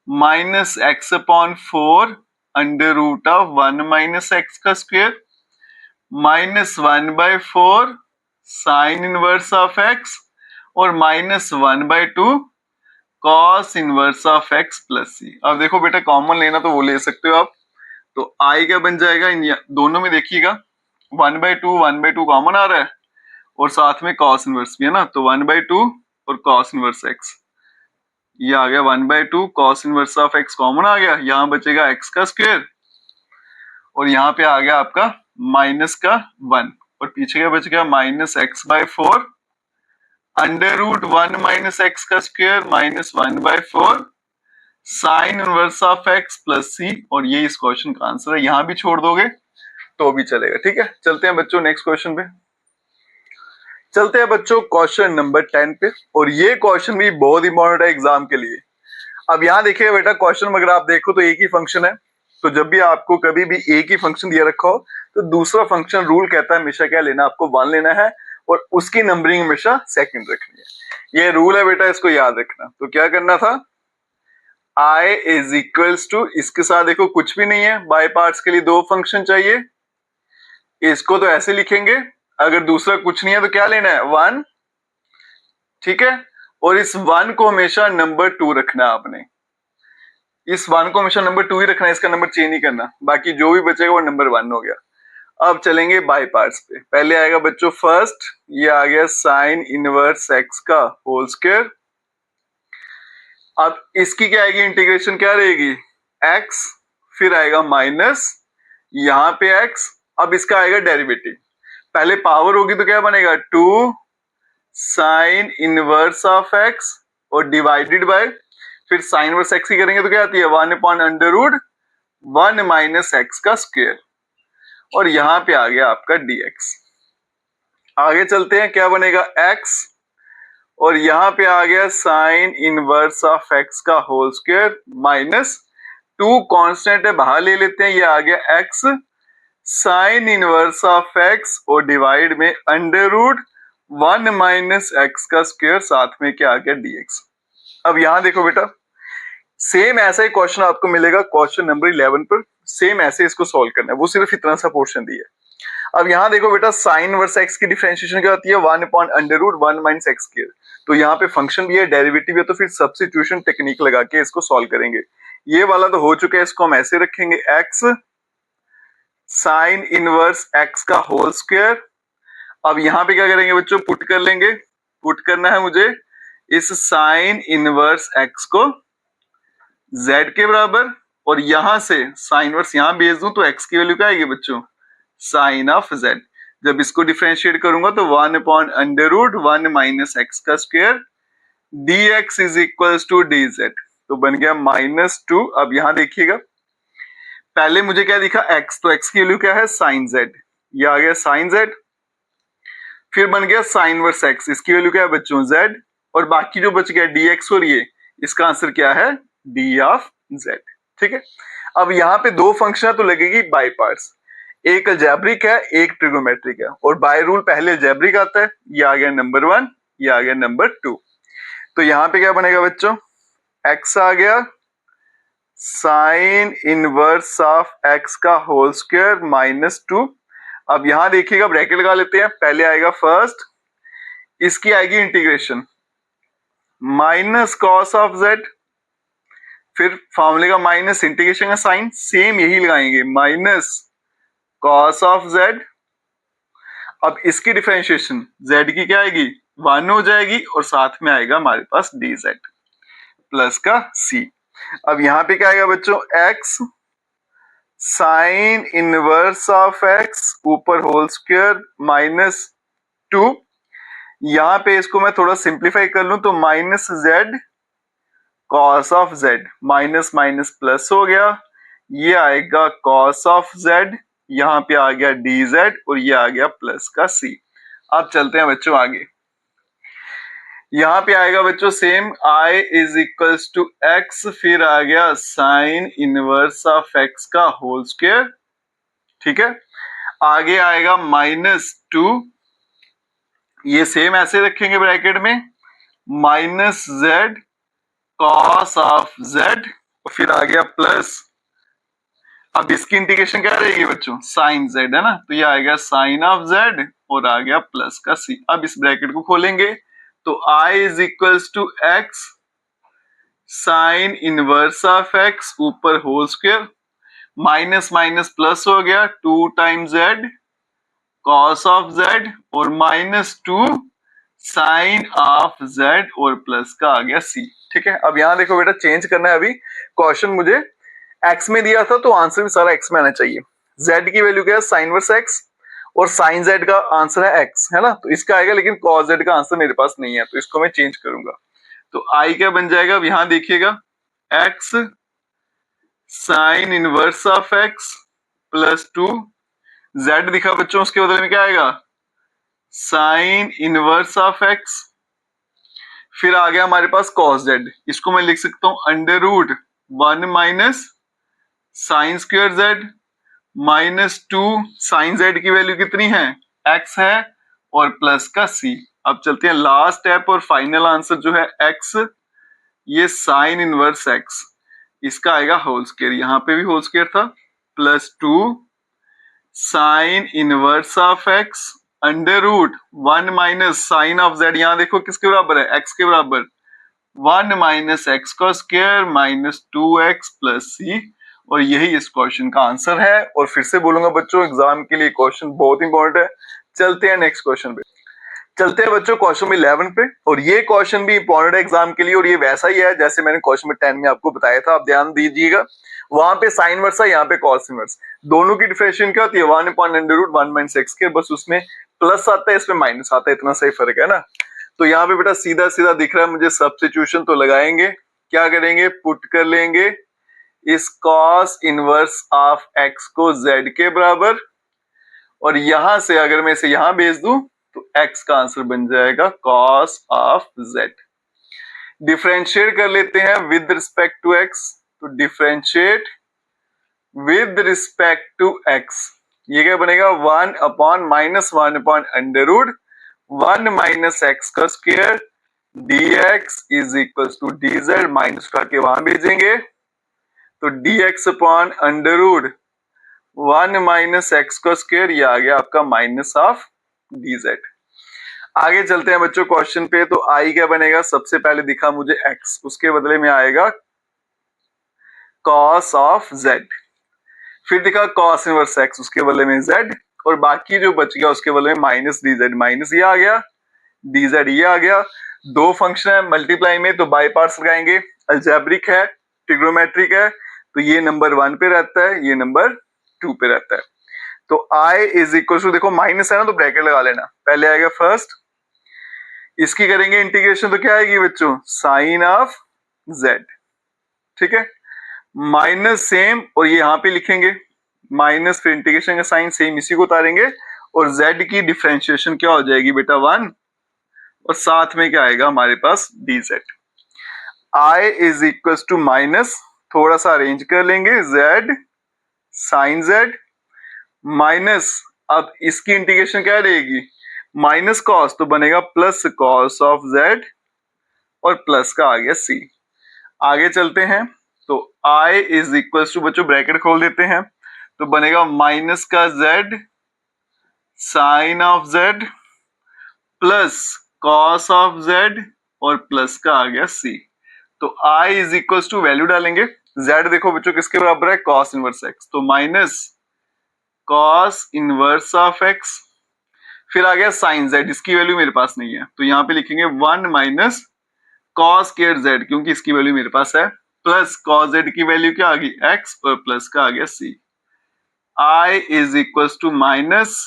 -x/4 under root of 1 - x का square -1/4 sine inverse of x और -1/2 cos inverse of x plus c। अब देखो बेटा कॉमन लेना तो वो ले सकते हो आप, तो i क्या बन जाएगा, इन दोनों में देखिएगा 1/2 कॉमन आ रहा है और साथ में cos इनवर्स भी है ना, तो 1/2 और cos इनवर्स x, ये आ गया 1/2 cos inverse of x common आ गया, यहाँ बचेगा x का स्क्वायर और यहाँ पे आ गया आपका माइनस का 1 और पीछे क्या बच गया -x/4 अंडर रूट 1 - x का square -1/4 sine inverse of x plus c, और ये इस क्वेश्चन का आंसर है। यहां भी छोड़ दोगे तो भी चलेगा। ठीक है, चलते हैं बच्चों नेक्स्ट क्वेश्चन पे। चलते हैं बच्चों क्वेश्चन नंबर 10 पे, और ये क्वेश्चन भी बहुत इंपॉर्टेंट है एग्जाम के लिए। अब यहाँ देखिएगा बेटा, क्वेश्चन में अगर आप देखो तो एक ही फंक्शन है, तो जब भी आपको कभी भी एक ही फंक्शन दिया रखा हो तो दूसरा फंक्शन रूल कहता है हमेशा क्या लेना, आपको 1 लेना है और उसकी नंबरिंग हमेशा सेकंड रखनी है। ये रूल है बेटा, इसको याद रखना। तो क्या करना था, i इज इक्वल्स टू, इसके साथ देखो कुछ भी नहीं है, बाय पार्ट्स के लिए दो फंक्शन चाहिए, इसको तो ऐसे लिखेंगे, अगर दूसरा कुछ नहीं है तो क्या लेना है 1। ठीक है, और इस 1 को हमेशा नंबर 2 रखना है आपने, इस 1 को हमेशा नंबर 2 ही रखना है, इसका नंबर चेंज नहीं करना, बाकी जो भी बचेगा वो नंबर 1 हो गया। अब चलेंगे बाय पार्ट्स पे। पहले आएगा बच्चों फर्स्ट, ये आ गया साइन इनवर्स x का होल स्क्वायर। अब इसकी क्या आएगी इंटीग्रेशन, क्या रहेगी x, फिर आएगा माइनस, यहां पे x, अब इसका आएगा डेरिवेटिव, पहले पावर होगी तो क्या बनेगा 2 साइन इनवर्स ऑफ x और डिवाइडेड बाय, फिर साइन इनवर्स x ही करेंगे तो क्या आती है 1/√1 माइनस x का स्क्वायर, और यहां पे आ गया आपका dx। आगे चलते हैं, क्या बनेगा x, और यहां पे आ गया साइन इनवर्स ऑफ x का होल स्क्वायर माइनस 2 कांस्टेंट है बाहर ले लेते हैं, ये आ गया x sign inverse of x और डिवाइड में √1 माइनस x का स्क्वायर, साथ में क्या आ गया dx। अब यहां देखो बेटा, सेम ऐसा ही क्वेश्चन आपको मिलेगा क्वेश्चन नंबर 11 पर, सेम ऐसे इसको सॉल्व करना है, वो सिर्फ इतना सा पोर्शन दिया है। अब यहाँ देखो बेटा, साइन वर्स x की डिफरेंशिएशन क्या होती है 1/√1 माइनस x स्क्वायर, तो यहाँ पे फंक्शन भी है डेरिवेटिव है, तो फिर सब्स्टिट्यूशन टेक्निक लगा के इसको सॉल्व करेंगे। ये वाला तो हो चुका है, इसको हम ऐसे रखेंगे x साइन इनवर्स x का होल स्क्वायर। अब यहाँ पे क्या करेंगे बच्चों, पुट कर लेंगे, पुट करना है मुझे इस साइन इनवर्स x को z के बराबर, और यहां से साइन वर्स यहां भेज दूं तो x की वैल्यू क्या आएगी बच्चों साइन ऑफ z। जब इसको डिफरेंशिएट करूंगा तो 1/√1 माइनस x का square dx is equals to dz, तो बन गया -2। अब यहां देखिएगा, पहले मुझे क्या दिखा x, तो x की वैल्यू क्या है साइन z, ये आ गया साइन z, फिर बन गया साइन वर्स x, इसकी वैल्यू क्या है बच्चों z, और बाकी जो बच गया dx, और ये इसका आंसर क्या है d ऑफ z। ठीक है, अब यहाँ पे दो फंक्शन तो लगेगी बाय पार्ट्स, एक अलजेब्रिक है एक ट्रिगोमेट्रिक है, और बाय रूल पहले अलजेब्रिक आता है, ये आ गया नंबर 1, ये आ गया नंबर 2। तो यहाँ पे क्या बनेगा बच्चों, x आ गया साइन इनवर्स ऑफ x का होल स्क्वायर -2, अब यहां देखिएगा ब्रैकेट लगा लेते हैं, पहले आएगा फर्स्ट, इसकी आएगी integration minus cos of Z, फिर फॉर्मूले का माइनस इंटीग्रेशन का साइन सेम यही लगाएंगे माइनस कॉस ऑफ जेड। अब इसकी डिफरेंशिएशन जेड की क्या आएगी 1 हो जाएगी और साथ में आएगा हमारे पास डी जेड प्लस का सी। अब यहां पे क्या आएगा बच्चों x sign inverse of x ऊपर होल स्क्वायर माइनस 2, यहां पे इसको मैं थोड़ा सिंप्लीफाई कर लूं तो minus Z cos of Z, minus minus plus हो गया, ये आएगा कॉस ऑफ जेड, यहां पे आ गया डी जेड और ये आ गया प्लस का सी। अब चलते हैं बच्चों आगे, यहां पे आएगा बच्चों same i is equals to x, फिर आ गया साइन इनवर्स ऑफ एक्स का होल स्क्वायर, ठीक है, आगे आएगा माइनस 2, ये सेम ऐसे रखेंगे ब्रैकेट में, minus Z cos of Z, फिर आ गया प्लस, अब इसकी इंटीग्रेशन क्या रहेगी बच्चों साइन जेड है ना, तो ये आएगा साइन ऑफ जेड और आ गया प्लस का सी। अब इस ब्रैकेट को खोलेंगे तो i is equals to x sine inverse of x ऊपर whole square, minus minus plus हो गया 2 times z cos of Z और माइनस 2 साइन ऑफ जेड और प्लस का आ गया सी, ठीक है। अब यहां देखो बेटा चेंज करना है, अभी क्वेश्चन मुझे x में दिया था तो आंसर भी सारा x में आना चाहिए। z की वैल्यू क्या है साइन वर्स x और साइन z का आंसर है x है ना, तो इसका आएगा, लेकिन cos z का आंसर मेरे पास नहीं है तो इसको मैं चेंज करूंगा, तो i क्या बन जाएगा, अब यहां देखिएगा x sign inverse of x plus 2, z दिखा बच्चों उसके बदले में क्या आएगा साइन इनवर्स ऑफ x, फिर आ गया हमारे पास cos z, इसको मैं लिख सकता हूं under root 1 minus sine square z minus 2 sine z की वैल्यू कितनी है x है और प्लस का c। अब चलते हैं लास्ट स्टेप और फाइनल आंसर जो है x, ये साइन इनवर्स x, इसका आएगा होल स्क्वायर, यहां पे भी होल स्क्वायर था, plus 2 sine inverse of x under root 1 minus sine of z, यहां देखो किसके बराबर है x के बराबर, 1 माइनस एक्स का square minus 2x plus C, और यही इस क्वेश्चन का आंसर है। और फिर से बोलूंगा बच्चों एग्जाम के लिए क्वेश्चन बहुत इंपॉर्टेंट है। चलते हैं नेक्स्ट क्वेश्चन पे, चलते हैं बच्चों क्वेश्चन नंबर 11 पे, और ये क्वेश्चन भी इंपॉर्टेंट है एग्जाम के लिए और ये वैसा ही है जैसे मैंने क्वेश्चन नंबर 10 में आपको बताया था, आप ध्यान दीजिएगा, वहां पे साइन इनवर्स है यहाँ पे कॉस इनवर्स, दोनों की डिफरेंशिएशन क्या होती है 1 upon under root 1 minus x के, बस उसमें प्लस आता है इसमें माइनस आता है, इतना सही फर्क है ना। तो यहाँ पे बेटा सीधा सीधा दिख रहा है मुझे, सब्स्टिट्यूशन तो लगाएंगे, क्या करेंगे पुट कर लेंगे इस cos इनवर्स ऑफ x को z के बराबर, और यहां से अगर मैं इसे यहां भेज दूं तो x का आंसर बन जाएगा cos ऑफ z। डिफरेंशिएट कर लेते हैं विद रिस्पेक्ट टू x, तो differentiate with respect to x, ये क्या बनेगा 1 upon minus 1 upon under root 1 minus x का square dx is equal to dz, minus उठा के वहां भेजेंगे तो dx upon under root 1 minus x का स्क्वायर, ये आ गया आपका माइनस ऑफ dz। आगे चलते हैं बच्चों क्वेश्चन पे, तो i क्या बनेगा, सबसे पहले दिखा मुझे x, उसके बदले में आएगा cos ऑफ z, फिर दिखा cos इनवर्स x, उसके बदले में z, और बाकी जो बच गया उसके बदले में माइनस dz, माइनस ये आ गया dz ये आ गया। दो फंक्शन है मल्टीप्लाई में तो बाय पार्ट्स लगाएंगे, अलजेब्रिक है ट्रिग्नोमेट्रिक है, तो ये नंबर 1 पे रहता है, ये नंबर 2 पे रहता है। तो i इज इक्वल टू, देखो माइनस है ना तो ब्रैकेट लगा लेना, पहले आएगा फर्स्ट, इसकी करेंगे इंटीग्रेशन तो क्या आएगी बच्चों साइन ऑफ z, ठीक है, माइनस सेम और ये यहां पे लिखेंगे माइनस, फिर इंटीग्रेशन का साइन सेम इसी को उतारेंगे, और z की डिफरेंशिएशन क्या हो जाएगी बेटा 1, और साथ में क्या आएगा हमारे पास dz। i is equal to minus, थोड़ा सा अरेंज कर लेंगे z साइन z माइनस, अब इसकी इंटीग्रेशन क्या रहेगी माइनस कॉस, तो बनेगा प्लस कॉस ऑफ z और प्लस का आ गया c। आगे चलते हैं तो i इज इक्वल टू, बच्चों ब्रैकेट खोल देते हैं, तो बनेगा माइनस का z sine of Z plus cos of Z और प्लस का आ गया सी। तो I is equal to value डालेंगे, जेड देखो बच्चों किसके बराबर है, कॉस इनवर्स एक्स, तो minus cos inverse of X, फिर आ गया साइन जेड, इसकी वैल्यू मेरे पास नहीं है तो यहां पे लिखेंगे 1 माइनस कॉस स्क्वायर जेड, क्योंकि इसकी वैल्यू मेरे पास है, प्लस कॉस जेड की वैल्यू क्या आ गई एक्स और प्लस का आ गया C. I is equal to minus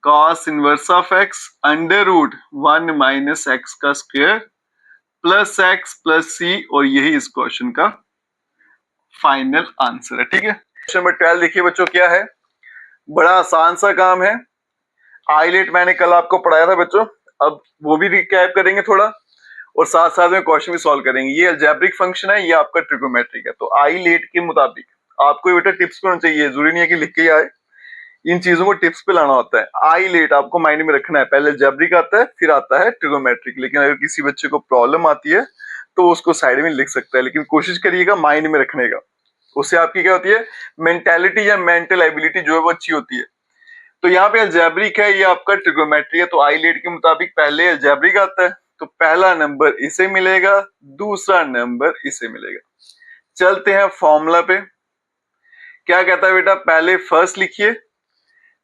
cos inverse of X under root 1 minus x का square plus X plus C, और यही इस क्वेश्चन का फाइनल आंसर है। ठीक है, क्वेश्चन नंबर 12 देखिए बच्चों क्या है, बड़ा आसान सा काम है, आईलेट मैंने कल आपको पढ़ाया था बच्चों, अब वो भी रिकैप करेंगे थोड़ा और साथ साथ में क्वेश्चन भी सॉल्व करेंगे। ये अलजेब्रिक फंक्शन है, ये आपका ट्रिगोमेट्रिक है, तो आईलेट के मुताबिक आपको बेटा टिप्स पे होना चाहिए, जरूरी नहीं है कि लिख के ही आए, इन चीजों को टिप्स पे लाना होता है। आईलेट आपको माइंड में रखना है, पहले अलजेब्रिक आता है फिर आता है ट्रिगोमेट्रिक, लेकिन अगर किसी बच्चे को प्रॉब्लम आती है तो उसको साइड में लिख सकता है, लेकिन कोशिश करिएगा माइंड में रखने का, उससे आपकी क्या होती है मेंटेलिटी या मेंटल एबिलिटी जो है वो अच्छी होती है। तो यहाँ पे अलजेब्रिक है, ये आपका ट्रिगोमेट्री है, तो आईलेट के मुताबिक पहले अलजेब्रिक आता है, तो पहला नंबर इसे मिलेगा, दूसरा नंबर इसे मिलेगा। चलते हैं फॉर्मूला पे, क्या कहता है बेटा, पहले फर्स्ट लिखिए,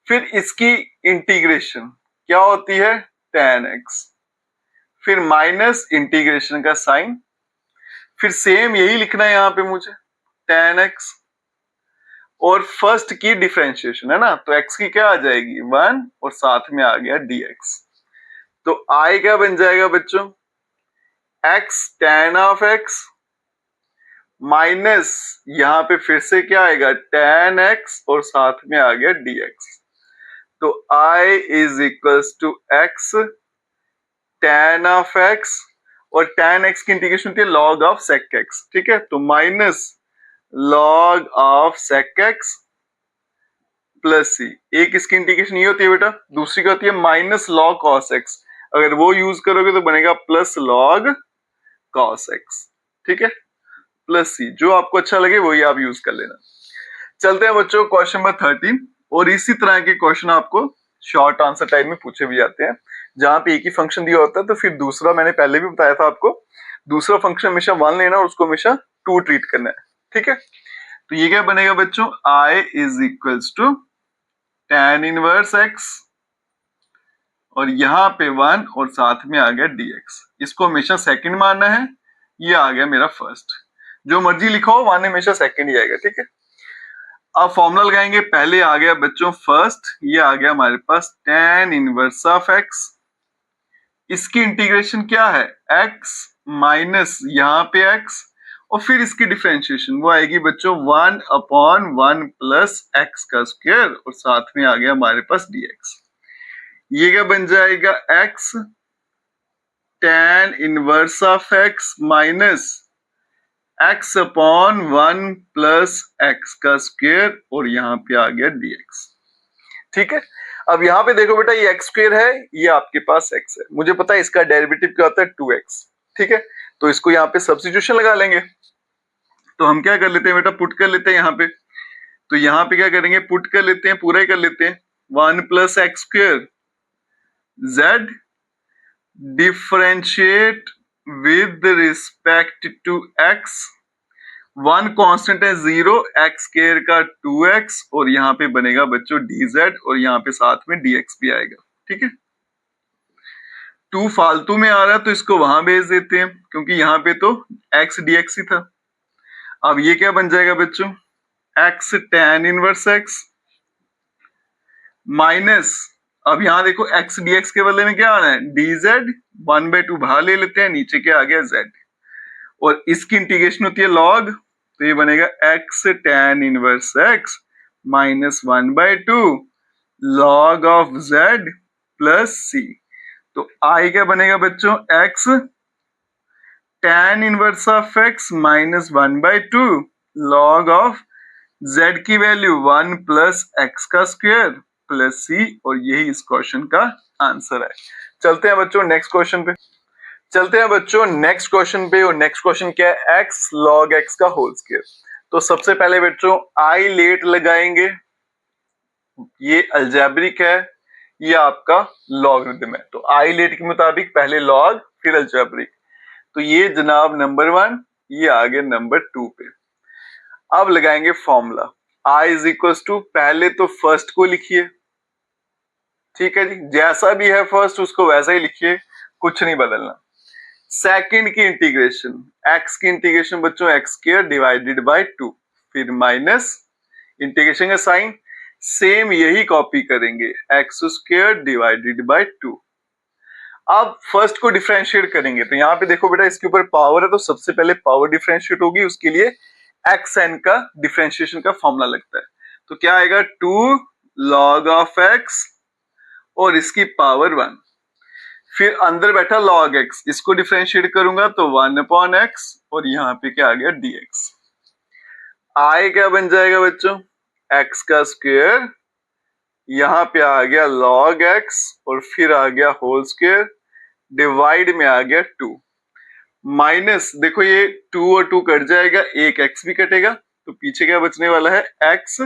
फिर इसकी इंटीग्रेशन क्या होती है tan x, फिर माइनस इंटीग्रेशन का साइन, फिर सेम यही लिखना है यहाँ पे मुझे tan x, और फर्स्ट की डिफरेंशिएशन है ना, तो x की क्या आ जाएगी 1 और साथ में आ गया dx, तो I क्या बन जाएगा बच्चों x tan of x minus यहां पे फिर से क्या आएगा tan x और साथ में आ गया dx, तो I is equals to x tan of x, और tan x की इंटीग्रेशन होती है log ऑफ sec x, ठीक है, तो minus log of sec x plus C, एक इसकी इंटीग्रेशन ये होती है बेटा, दूसरी क्या होती है माइनस log cos x, अगर वो यूज करोगे तो बनेगा प्लस log cos x, ठीक है, प्लस सी, जो आपको अच्छा लगे वही आप यूज कर लेना। चलते हैं बच्चों क्वेश्चन नंबर 13, और इसी तरह के क्वेश्चन आपको शॉर्ट आंसर टाइप में पूछे भी जाते हैं, जहां पे एक ही फंक्शन दिया होता है, तो फिर दूसरा मैंने पहले भी बताया था आपको, दूसरा फंक्शन हमेशा 1 लेना और उसको हमेशा 2 ट्रीट करना है, ठीक है। तो ये क्या बनेगा बच्चों, I is equals to tan inverse x, और यहाँ पे 1 और साथ में आ गया dx, इसको हमेशा सेकंड मानना है, ये आ गया मेरा फर्स्ट, जो मर्जी लिखो 1 हमेशा सेकंड ही आएगा, ठीक है। अब फॉर्मूला लगाएंगे, पहले आ गया बच्चों फर्स्ट, ये आ गया हमारे पास tan इनवर्स ऑफ x, इसकी इंटीग्रेशन क्या है x माइनस यहाँ पे x, और फिर इसकी डिफरेंशिएशन वो आएगी बच्चों 1 अपॉन 1 प्लस x का स्क्वायर, और साथ में आ गया हमारे पास dx, ये क्या बन जाएगा x tan inverse of x minus x upon 1 plus x का स्क्वायर, और यहाँ पे आ गया dx, ठीक है। अब यहाँ पे देखो बेटा ये x स्क्वायर है, ये आपके पास x है, मुझे पता है इसका डेरिवेटिव क्या होता है 2x, ठीक है, तो इसको यहाँ पे सब्स्टिट्यूशन लगा लेंगे, तो हम क्या कर लेते हैं बेटा पुट कर लेते हैं यहाँ पे, तो यहाँ पे क्या करेंगे पुट कर लेते हैं, पूरा ही कर लेते हैं, 1 plus x square z differentiate with respect to x, 1 constant है 0, x स्क्वायर का 2x, और यहाँ पे बनेगा बच्चों dz, और यहाँ पे साथ में dx भी आएगा, ठीक है। 2 फालतू में आ रहा है तो इसको वहां भेज देते हैं, क्योंकि यहाँ पे तो x dx ही था। अब ये क्या बन जाएगा बच्चों x tan inverse x minus, अब यहाँ देखो x dx के बदले में क्या आना है dz, 1/2 बाहर ले लेते हैं, नीचे क्या आ गया z, और इसकी इंटीग्रेशन होती है log, तो ये बनेगा x tan inverse x minus 1/2 log of z plus c, तो I क्या बनेगा बच्चों x tan inverse of x minus 1/2 log of z की वैल्यू 1 प्लस x का स्क्वायर प्लस c, और यही इस क्वेश्चन का आंसर है। चलते हैं बच्चों नेक्स्ट क्वेश्चन पे, चलते हैं बच्चों नेक्स्ट क्वेश्चन पे, और नेक्स्ट क्वेश्चन क्या है x log x का होल स्क्वायर। तो सबसे पहले बच्चों आई लेट लगाएंगे, ये अलजेब्रिक है, ये आपका लॉगरिथम है। तो आई लेट के मुताबिक पहले लॉग फिर अलजेब्रिक। तो ये जनाब नंबर 1, ये आ गया नंबर 2 पे। अब लगाएंगे formula I is equal to, पहले तो फर्स्ट को लिखिए, ठीक है जी, जैसा भी है फर्स्ट उसको वैसा ही लिखिए, कुछ नहीं बदलना। सेकंड की इंटीग्रेशन, एक्स की इंटीग्रेशन बच्चों एक्स स्क्वायर डिवाइडेड बाय 2, फिर माइनस इंटीग्रेशन का साइन सेम यही कॉपी करेंगे, एक्स स्क्वायर डिवाइडेड बाय 2। अब फर्स्ट को डिफरेंशिएट करेंगे, तो यहाँ पे देखो बेटा इसके ऊपर पावर है, तो सबसे पहले पावर डिफरेंशिएट होगी, उसके लिए एक्स एन का डिफरेंशिएशन का फॉर्मूला लगता है। तो क्या आएगा 2 log ऑफ एक्स और इसकी पावर 1, फिर अंदर बैठा log x, इसको डिफरेंशिएट करूंगा तो 1 अपॉन एक्स और यहाँ पे क्या आ गया dx। आई क्या बन जाएगा बच्चों, x का स्क्वायर, यहाँ पे आ गया log x और फिर आ गया होल स्क्वायर, डिवाइड में आ गया 2, माइनस देखो ये 2 और 2 कट जाएगा, एक x भी कटेगा, तो पीछे क्या बचने वाला है x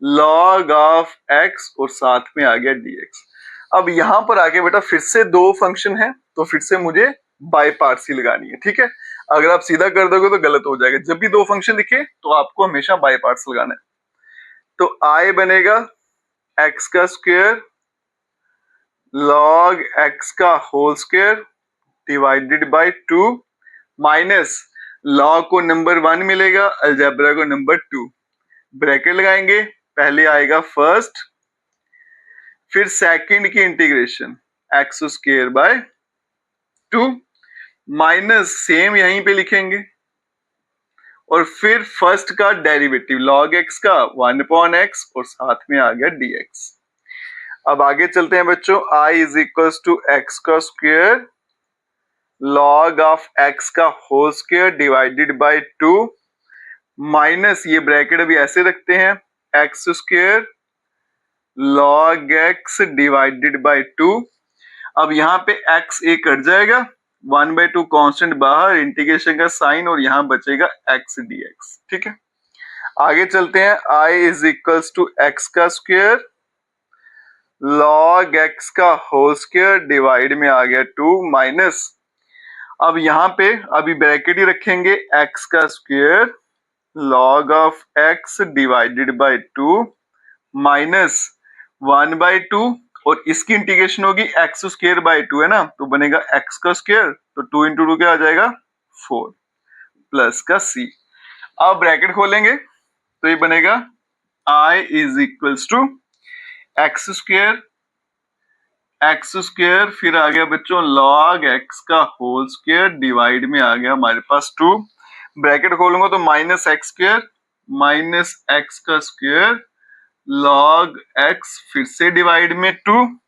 log ऑफ x और साथ में आ गया dx। अब यहां पर आके बेटा फिर से दो फंक्शन है, तो फिर से मुझे बाय पार्ट्स ही लगानी है, ठीक है। अगर आप सीधा कर दोगे तो गलत हो जाएगा, जब भी दो फंक्शन दिखे तो आपको हमेशा बाय पार्ट्स लगाना है। तो आई बनेगा x का स्क्वायर log x का whole square divided by 2, minus log को नंबर 1 मिलेगा, अलजेब्रा को नंबर 2, ब्रैकेट लगाएंगे, पहले आएगा फर्स्ट, फिर सेकंड की integration x square by 2, minus same यहीं पे लिखेंगे, और फिर फर्स्ट का डेरिवेटिव log x का 1 अपॉन एक्स और साथ में आ गया dx। अब आगे चलते हैं बच्चों, i is equal to x का स्क्वायर log ऑफ x का whole square divided by 2, minus ये ब्रैकेट अभी ऐसे रखते हैं, x square log x divided by 2। अब यहाँ पे x a कट जाएगा, 1/2 कांस्टेंट बाहर, इंटीग्रेशन का साइन और यहाँ बचेगा x dx, ठीक है। आगे चलते हैं, i is equals to x का स्क्वायर log x का होल स्क्वायर डिवाइड में आ गया 2, माइनस अब यहाँ पे अभी ब्रैकेट ही रखेंगे, x का square log of x divided by 2 minus 1/2 और इसकी इंटीग्रेशन होगी एक्स स्क्वायर बाय 2 है ना, तो बनेगा x का स्क्वायर, तो 2 इंटू 2 क्या आ जाएगा 4 प्लस का c। अब ब्रैकेट खोलेंगे तो ये बनेगा i is equals to x square फिर आ गया बच्चों log x का होल स्क्वायर डिवाइड में आ गया हमारे पास 2, ब्रैकेट खोलूंगा तो minus x square minus x का स्क्वायर log x फिर से डिवाइड में 2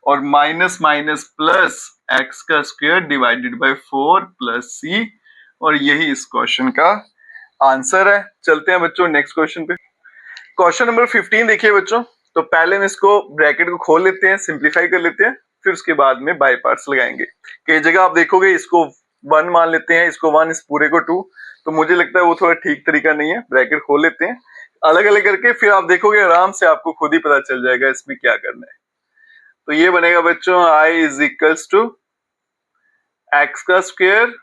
और माइनस माइनस प्लस x का square divided by 4 plus c, और यही इस क्वेश्चन का आंसर है। चलते हैं बच्चों नेक्स्ट क्वेश्चन पे। क्वेश्चन नंबर 15 देखिए बच्चों, तो पहले हम इसको ब्रैकेट को खोल लेते हैं, सिंप्लीफाई कर लेते हैं, फिर उसके बाद में बाय पार्ट्स लगाएंगे। कई जगह आप देखोगे इसको 1 मान लेते हैं, इसको 1, इस पूरे को 2, तो मुझे लगता है वो थोड़ा ठीक तरीका नहीं है। ब्रैकेट खोल लेते हैं अलग अलग करके, फिर आप देखोगे आराम से आपको खुद ही पता चल जाएगा इसमें क्या करना है। तो ये बनेगा बच्चों i is equals to x का स्क्वायर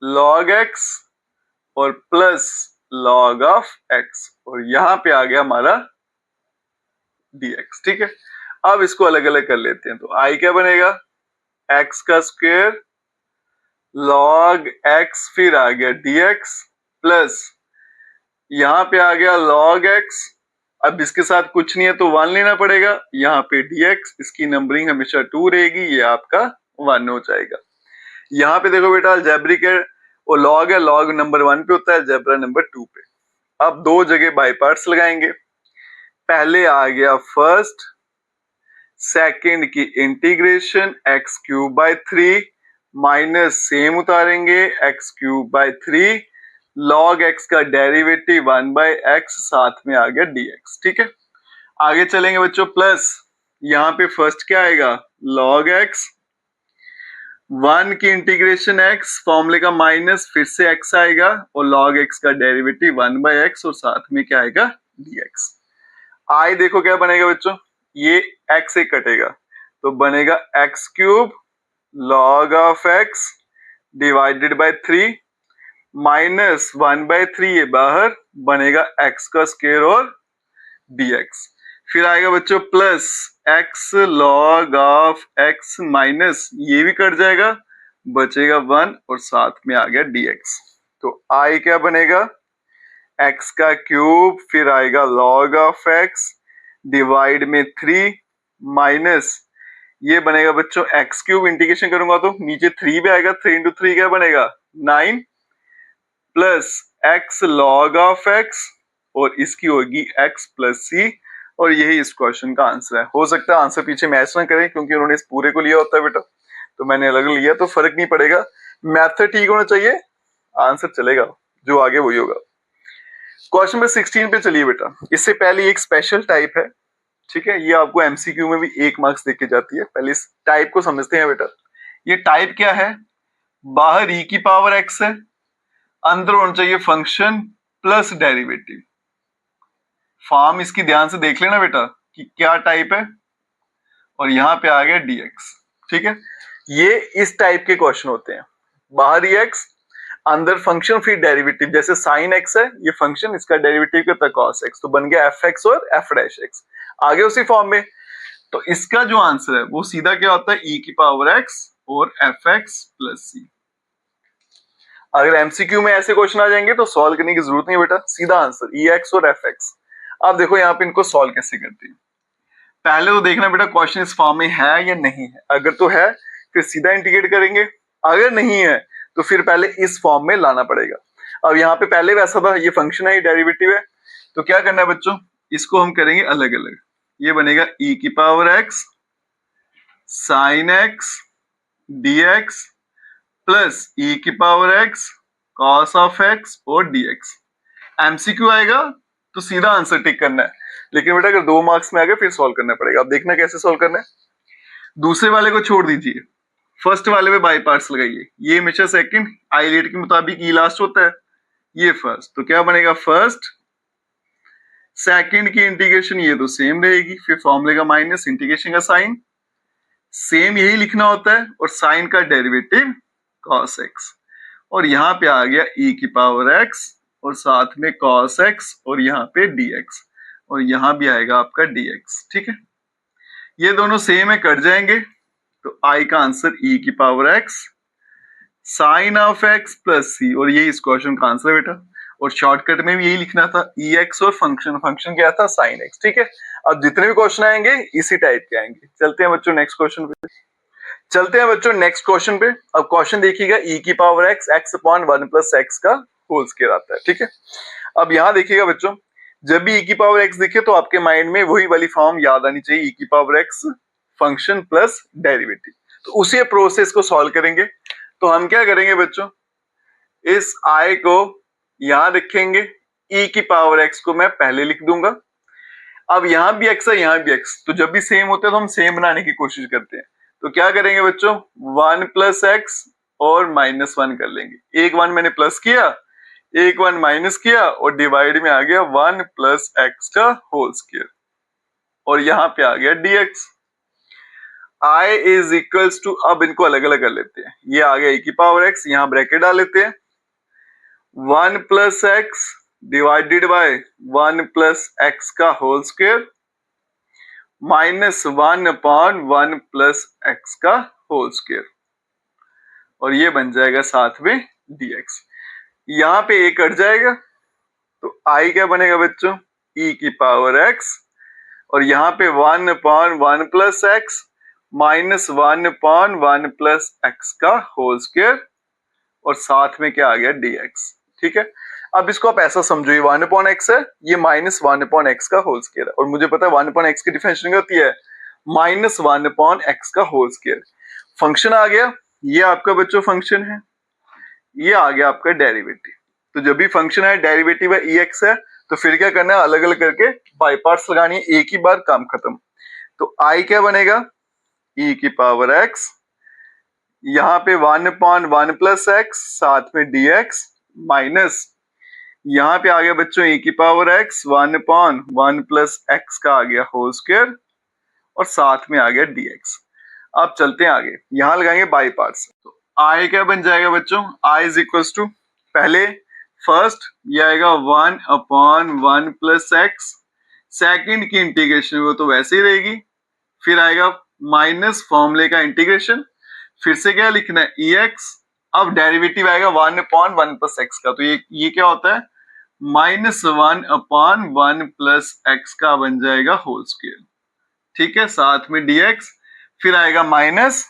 log x और प्लस log ऑफ x और यहाँ पे आ गया हमारा dx, ठीक है। अब इसको अलग अलग कर लेते हैं, तो i क्या बनेगा x का स्क्वायर log x फिर आ गया dx प्लस यहाँ पे आ गया log x, अब इसके साथ कुछ नहीं है तो 1 लेना पड़ेगा, यहाँ पे dx, इसकी नंबरिंग हमेशा 2 रहेगी, ये आपका 1 हो जाएगा। यहाँ पे देखो बेटा अलजेब्रिक है, वो log है, log नंबर 1 पे होता है, अलजेब्रा नंबर 2 पे। अब दो जगह बाय पार्ट्स लगाएंगे, पहले आ गया फर्स्ट, सेकंड की integration x cube by 3 minus same उतारेंगे x cube by 3 log x का डेरिवेटिव 1/x साथ में आ गया dx, ठीक है। आगे चलेंगे बच्चों, प्लस यहाँ पे फर्स्ट क्या आएगा log x, 1 की इंटीग्रेशन x फॉर्मूले का माइनस फिर से x आएगा और log x का डेरिवेटिव 1/x और साथ में क्या आएगा dx। आई देखो क्या बनेगा बच्चों, ये एक्स से कटेगा तो बनेगा x cube log of x divided by 3 minus 1/3 ये बाहर बनेगा एक्स का स्क्वायर और dx। फिर आएगा बच्चों plus x log of x minus ये भी कट जाएगा, बचेगा 1 और साथ में आ गया dx। तो आई क्या बनेगा, x का क्यूब फिर आएगा log ऑफ x डिवाइड में 3 माइनस ये बनेगा बच्चों x क्यूब, इंटीग्रेशन करूंगा तो नीचे 3 भी आएगा, 3 इंटू 3 क्या बनेगा 9 plus x log of x और इसकी होगी x प्लस c और यही इस क्वेश्चन का आंसर है। हो सकता है आंसर पीछे मैच ना करें क्योंकि उन्होंने इस पूरे को लिया होता है बेटा, तो मैंने अलग लिया तो फर्क नहीं पड़ेगा, मैथड ठीक होना चाहिए, आंसर चलेगा, जो आगे वही होगा। क्वेश्चन नंबर 16 पे चलिए बेटा। इससे पहले एक स्पेशल टाइप है, ठीक है, ये आपको एमसीक्यू में भी 1 मार्क्स देके जाती है। पहले इस टाइप को समझते हैं बेटा। ये टाइप क्या है, बाहर e की पावर x है, अंदर होना चाहिए फंक्शन प्लस डेरिवेटिव। फॉर्म इसकी ध्यान से देख लेना बेटा कि क्या टाइप है, और यहां पे आ गया dx, ठीक है। ये इस टाइप के क्वेश्चन होते हैं, बाहर x अंदर फंक्शन फिर डेरिवेटिव, जैसे साइन x है ये फंक्शन, इसका डेरिवेटिव कितना cos x, तो बन गया fx और f डैश x, आगे उसी फॉर्म में। तो इसका जो आंसर है वो सीधा क्या होता है, e की पावर x और fx प्लस c। अगर एमसीक्यू में ऐसे क्वेश्चन आ जाएंगे तो सॉल्व करने की जरूरत नहीं बेटा, सीधा आंसर ex और fx। अब देखो यहाँ पे इनको सॉल्व कैसे करते हैं। पहले तो देखना बेटा क्वेश्चन इस फॉर्म में है या नहीं है, अगर तो है फिर सीधा इंटीग्रेट करेंगे, अगर नहीं है तो फिर पहले इस फॉर्म में लाना पड़ेगा। अब यहाँ पे पहले वैसा था, ये फंक्शन है, ये डेरिवेटिव है, तो क्या करना है बच्चों, इसको हम करेंगे अलग अलग। ये बनेगा e की power x sine x dx plus e की power x cos of x और dx। एमसीक्यू आएगा तो सीधा आंसर टिक करना है, लेकिन बेटा अगर 2 मार्क्स में आ गया फिर सॉल्व करना पड़ेगा। अब देखना कैसे सॉल्व करना है। दूसरे वाले को छोड़ दीजिए, फर्स्ट वाले में बाई पार्ट्स लगाइए। ये हमेशा सेकंड, आईलेट के मुताबिक ई लास्ट होता है, ये फर्स्ट, तो क्या बनेगा फर्स्ट सेकंड की इंटीग्रेशन ये तो सेम रहेगी, फिर फॉर्मूले का माइनस इंटीग्रेशन का साइन सेम यही लिखना होता है, और साइन का डेरिवेटिव cos x, और यहाँ पे आ गया e की पावर x और साथ में cos x और यहाँ पे dx, और यहाँ भी आएगा आपका dx, ठीक है। ये दोनों सेम है, कट जाएंगे, तो i का आंसर e की power x sine of x plus c, और यही इस क्वेश्चन का आंसर है बेटा। और शॉर्टकट में भी यही लिखना था ex और फंक्शन क्या था साइन x, ठीक है। अब जितने भी क्वेश्चन आएंगे इसी टाइप के आएंगे। चलते हैं बच्चों नेक्स्ट क्वेश्चन पे, चलते हैं बच्चों नेक्स्ट क्वेश्चन पे। अब क्वेश्चन देखिएगा e की power x x upon 1 plus x का होल स्क्वायर आता है, ठीक है। अब यहाँ देखिएगा बच्चों, जब भी e की पावर x दिखे तो आपके माइंड में वही वाली फॉर्म याद आनी चाहिए, e की power x function plus derivative. तो उसी प्रोसेस को सॉल्व करेंगे। तो हम क्या करेंगे बच्चों, इस i को यहां रखेंगे, e की पावर x को मैं पहले लिख दूंगा। अब यहां भी x है यहां भी x, तो जब भी सेम होते हैं तो हम सेम बनाने की कोशिश करते हैं। तो क्या करेंगे बच्चों, 1 प्लस x और माइनस 1 कर लेंगे। एक 1 मैंने प्लस किया, एक 1 माइनस किया, और डिवाइड में आ गया 1 प्लस x का होल स्क्वायर, और यहाँ पे आ गया dx। i is equals to, अब इनको अलग अलग कर लेते हैं। ये आ गया e की पावर x, यहाँ ब्रैकेट डाल लेते हैं, 1 plus x divided by 1 plus x का whole square minus 1 upon 1 plus x का होल स्क्वायर, और ये बन जाएगा साथ में dx। यहाँ पे a कट जाएगा तो i क्या बनेगा बच्चों, e की पावर x, और यहाँ पे 1 upon 1 plus x minus 1 upon 1 plus x का होल स्क्वायर, और साथ में क्या आ गया dx, ठीक है। अब इसको आप ऐसा समझो, ये 1 अपॉन x है, ये माइनस 1 अपॉन x का होल स्क्वायर है, और मुझे पता है 1 अपॉन x की डिफरेंशिएशन होती है माइनस 1 अपॉन x का होल स्क्वायर। फंक्शन आ गया, ये आपका बच्चों फंक्शन है, ये आ गया आपका डेरिवेटिव। तो जब भी फंक्शन है डेरिवेटिव है ex है, तो फिर क्या करना है, अलग अलग करके बाई पार्ट्स लगानी है, एक ही बार काम खत्म। तो i क्या बनेगा, e की पावर x, यहाँ पे 1 अपॉन 1 प्लस x साथ में dx माइनस यहाँ पे आ गया बच्चों e की पावर x 1/1 प्लस x का आ गया होल स्क्वायर और साथ में आ गया dx। अब चलते हैं आगे, यहाँ लगाएंगे बाई पार्ट्स। तो i क्या बन जाएगा बच्चों, i इज इक्वल्स टू पहले फर्स्ट ये आएगा 1/1 प्लस x, सेकेंड की इंटीग्रेशन वो तो वैसे ही रहेगी, फिर आएगा माइनस फॉर्मूले का इंटीग्रेशन, फिर से क्या लिखना है ex, अब डेरिवेटिव आएगा 1/1 प्लस x का, तो ये क्या होता है -1/1 प्लस x का बन जाएगा होल स्क्वायर, ठीक है, साथ में dx, फिर आएगा माइनस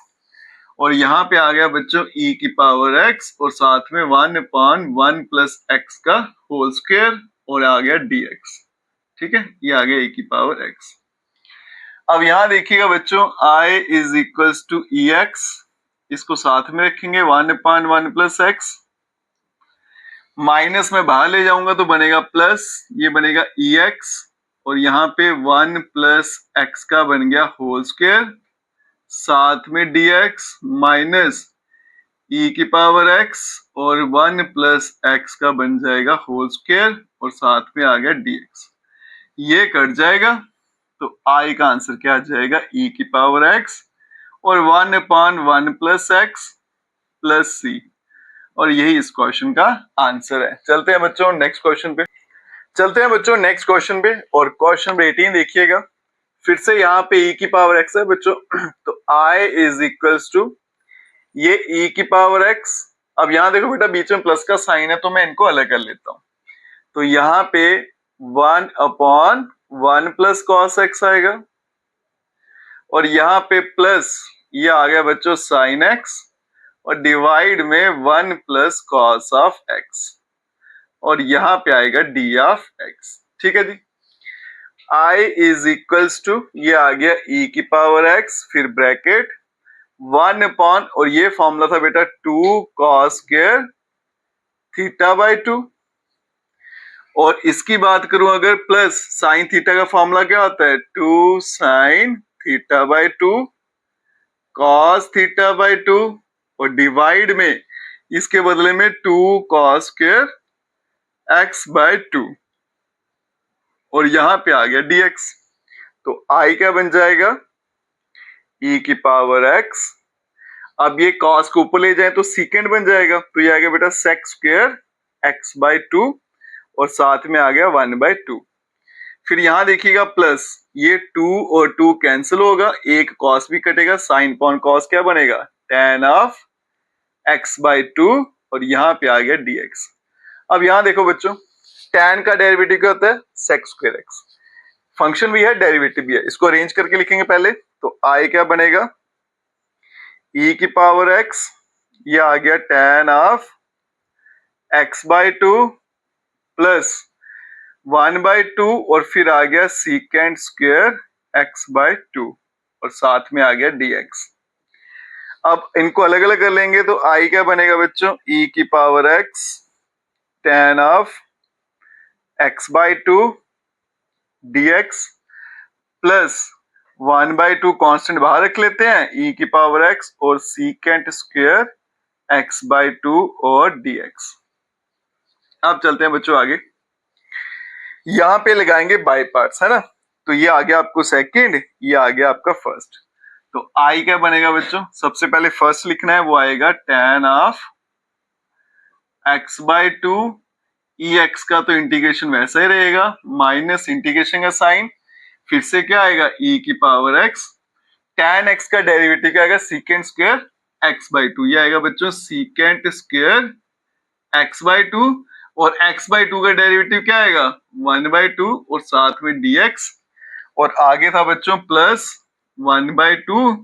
और यहाँ पे आ गया बच्चों e की पावर x और साथ में 1/1 प्लस x का होल स्क्वायर और आ गया dx, ठीक है, ये आ गया e की पावर x। अब यहाँ देखिएगा बच्चों i is equals to ex, इसको साथ में रखेंगे 1/1 प्लस x, माइनस में बाहर ले जाऊंगा तो बनेगा प्लस, ये बनेगा ex और यहाँ पे 1 प्लस x का बन गया होल स्क्वायर, साथ में dx माइनस e की पावर x और 1 प्लस x का बन जाएगा होल स्क्वायर और साथ में आ गया dx, ये कट जाएगा तो i का आंसर क्या आ जाएगा e की पावर x और 1/1 प्लस x प्लस c, और यही इस क्वेश्चन का आंसर है। चलते हैं बच्चों नेक्स्ट क्वेश्चन पे, और क्वेश्चन 18 देखिएगा, फिर से यहाँ पे e की पावर x है बच्चों, तो i इज इक्वल्स टू ये e की पावर x, अब यहाँ देखो बेटा बीच में प्लस का साइन है तो मैं इनको अलग कर लेता हूँ, तो यहाँ पे 1/1 प्लस कॉस x आएगा और यहाँ पे प्लस ये आ गया बच्चों साइन x और डिवाइड में 1 प्लस कॉस ऑफ x और यहाँ पे आएगा d ऑफ x, ठीक है जी। i इज इक्वल्स टू ये आ गया e की पावर x, फिर ब्रैकेट 1 और ये फॉर्मूला था बेटा 2 cos स्क्वायर थीटा बाई 2, और इसकी बात करूं अगर प्लस साइन थीटा का फॉर्मूला क्या होता है 2 sine theta by 2 cos theta by 2 और डिवाइड में इसके बदले में 2 cos स्क्वायर x बाई 2 और यहां पे आ गया dx, तो i क्या बन जाएगा e की पावर x, अब ये cos को ऊपर ले जाए तो सीकेंड बन जाएगा, तो ये आ गया बेटा sec स्क्वायर x बाई 2 और साथ में आ गया 1 बाई 2, फिर यहां देखिएगा प्लस ये 2 और 2 कैंसिल होगा, एक cos भी कटेगा, साइन पॉन cos क्या बनेगा tan ऑफ x बाई 2 और यहाँ पे आ गया dx। अब यहाँ देखो बच्चों tan का डेरिवेटिव क्या होता है sec स्क्वायर x, फंक्शन भी है डेरिवेटिव भी है, इसको अरेंज करके लिखेंगे पहले, तो i क्या बनेगा e की पावर x, ये आ गया tan of x by 2 plus 1 by 2 और फिर आ गया सीकेंड स्क्वायर x बाई 2 और साथ में आ गया dx। अब इनको अलग अलग कर लेंगे तो i क्या बनेगा बच्चों e की power x tan of x by 2 dx plus 1 by 2 constant बाहर रख लेते हैं e की पावर x और सीकेंट स्क्वायर x बाई 2 और dx। अब चलते हैं बच्चों आगे, यहाँ पे लगाएंगे बाई पार्ट्स है ना, तो ये आ गया आपको सेकंड, ये आ गया आपका फर्स्ट, तो i क्या बनेगा बच्चों, सबसे पहले फर्स्ट लिखना है वो आएगा tan of x by 2 ex का तो इंटीग्रेशन वैसा ही रहेगा माइनस इंटीग्रेशन का साइन, फिर से क्या आएगा e की पावर x, tan x का डेरिवेटिव क्या आएगा सीकेंट स्क्वायर x बाई 2, ये आएगा बच्चों सीकेंट स्क्वायर x बाई 2 और x बाई 2 का डेरिवेटिव क्या आएगा 1 बाई 2 और साथ में dx और आगे था बच्चों प्लस 1 बाई 2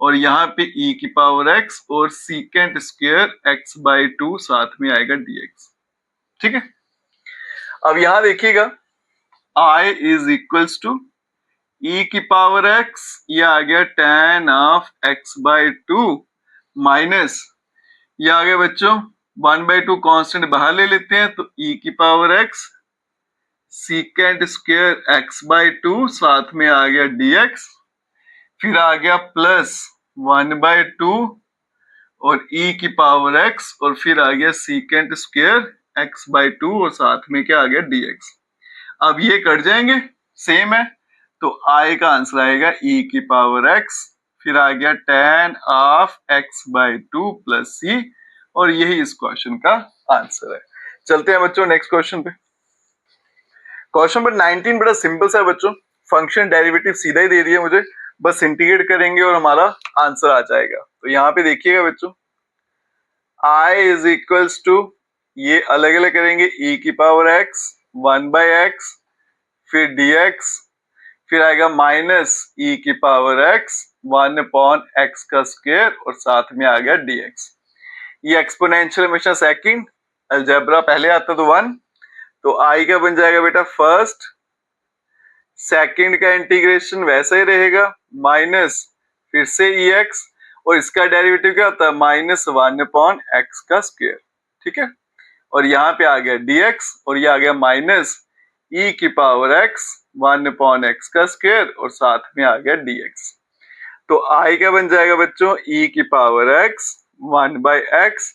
और यहाँ पे e की पावर x और सीकेंट स्क्वायर x बाई 2 साथ में आएगा dx, ठीक है। अब यहाँ देखिएगा i is equals to e की पावर x, ये आ गया tan of x by 2 minus ये आ गया बच्चों 1 बाई 2 कॉन्स्टेंट बाहर ले लेते हैं तो e की power x secant square x by 2 साथ में आ गया dx, फिर आ गया प्लस 1 बाई 2 और e की पावर x और फिर आ गया सीकेंट स्क्वायर x/2 और साथ में क्या आ गया dx। अब ये कट जाएंगे, सेम है, तो i का आंसर आएगा e की पावर x, फिर आ गया tan of x/2 plus c, और यही इस क्वेश्चन का आंसर है। चलते हैं बच्चों नेक्स्ट क्वेश्चन पे। क्वेश्चन नंबर 19 बड़ा सिंपल सा है बच्चों, फंक्शन डेरिवेटिव सीधा ही दे दिया मुझे, बस इंटीग्रेट करेंगे और हमारा आंसर आ जाएगा। तो यहाँ पे देखिएगा बच्चों, i इज इक्वल्स टू, ये अलग अलग करेंगे, e की पावर x 1/x, फिर dx, फिर आएगा माइनस e की पावर x 1/x का स्क्वायर और साथ में आ गया dx। ये एक्सपोनेंशियल हमेशा सेकंड, अलजेब्रा पहले आता तो 1, तो i का बन जाएगा बेटा फर्स्ट, सेकंड का इंटीग्रेशन वैसा ही रहेगा, माइनस फिर से ex, और इसका डेरिवेटिव क्या होता है -1/x का स्क्वायर, ठीक है। और यहाँ पे आ गया dx, और ये आ गया माइनस e की पावर x 1/x का स्क्वायर और साथ में आ गया dx। तो i का बन जाएगा बच्चों e की power x 1/x,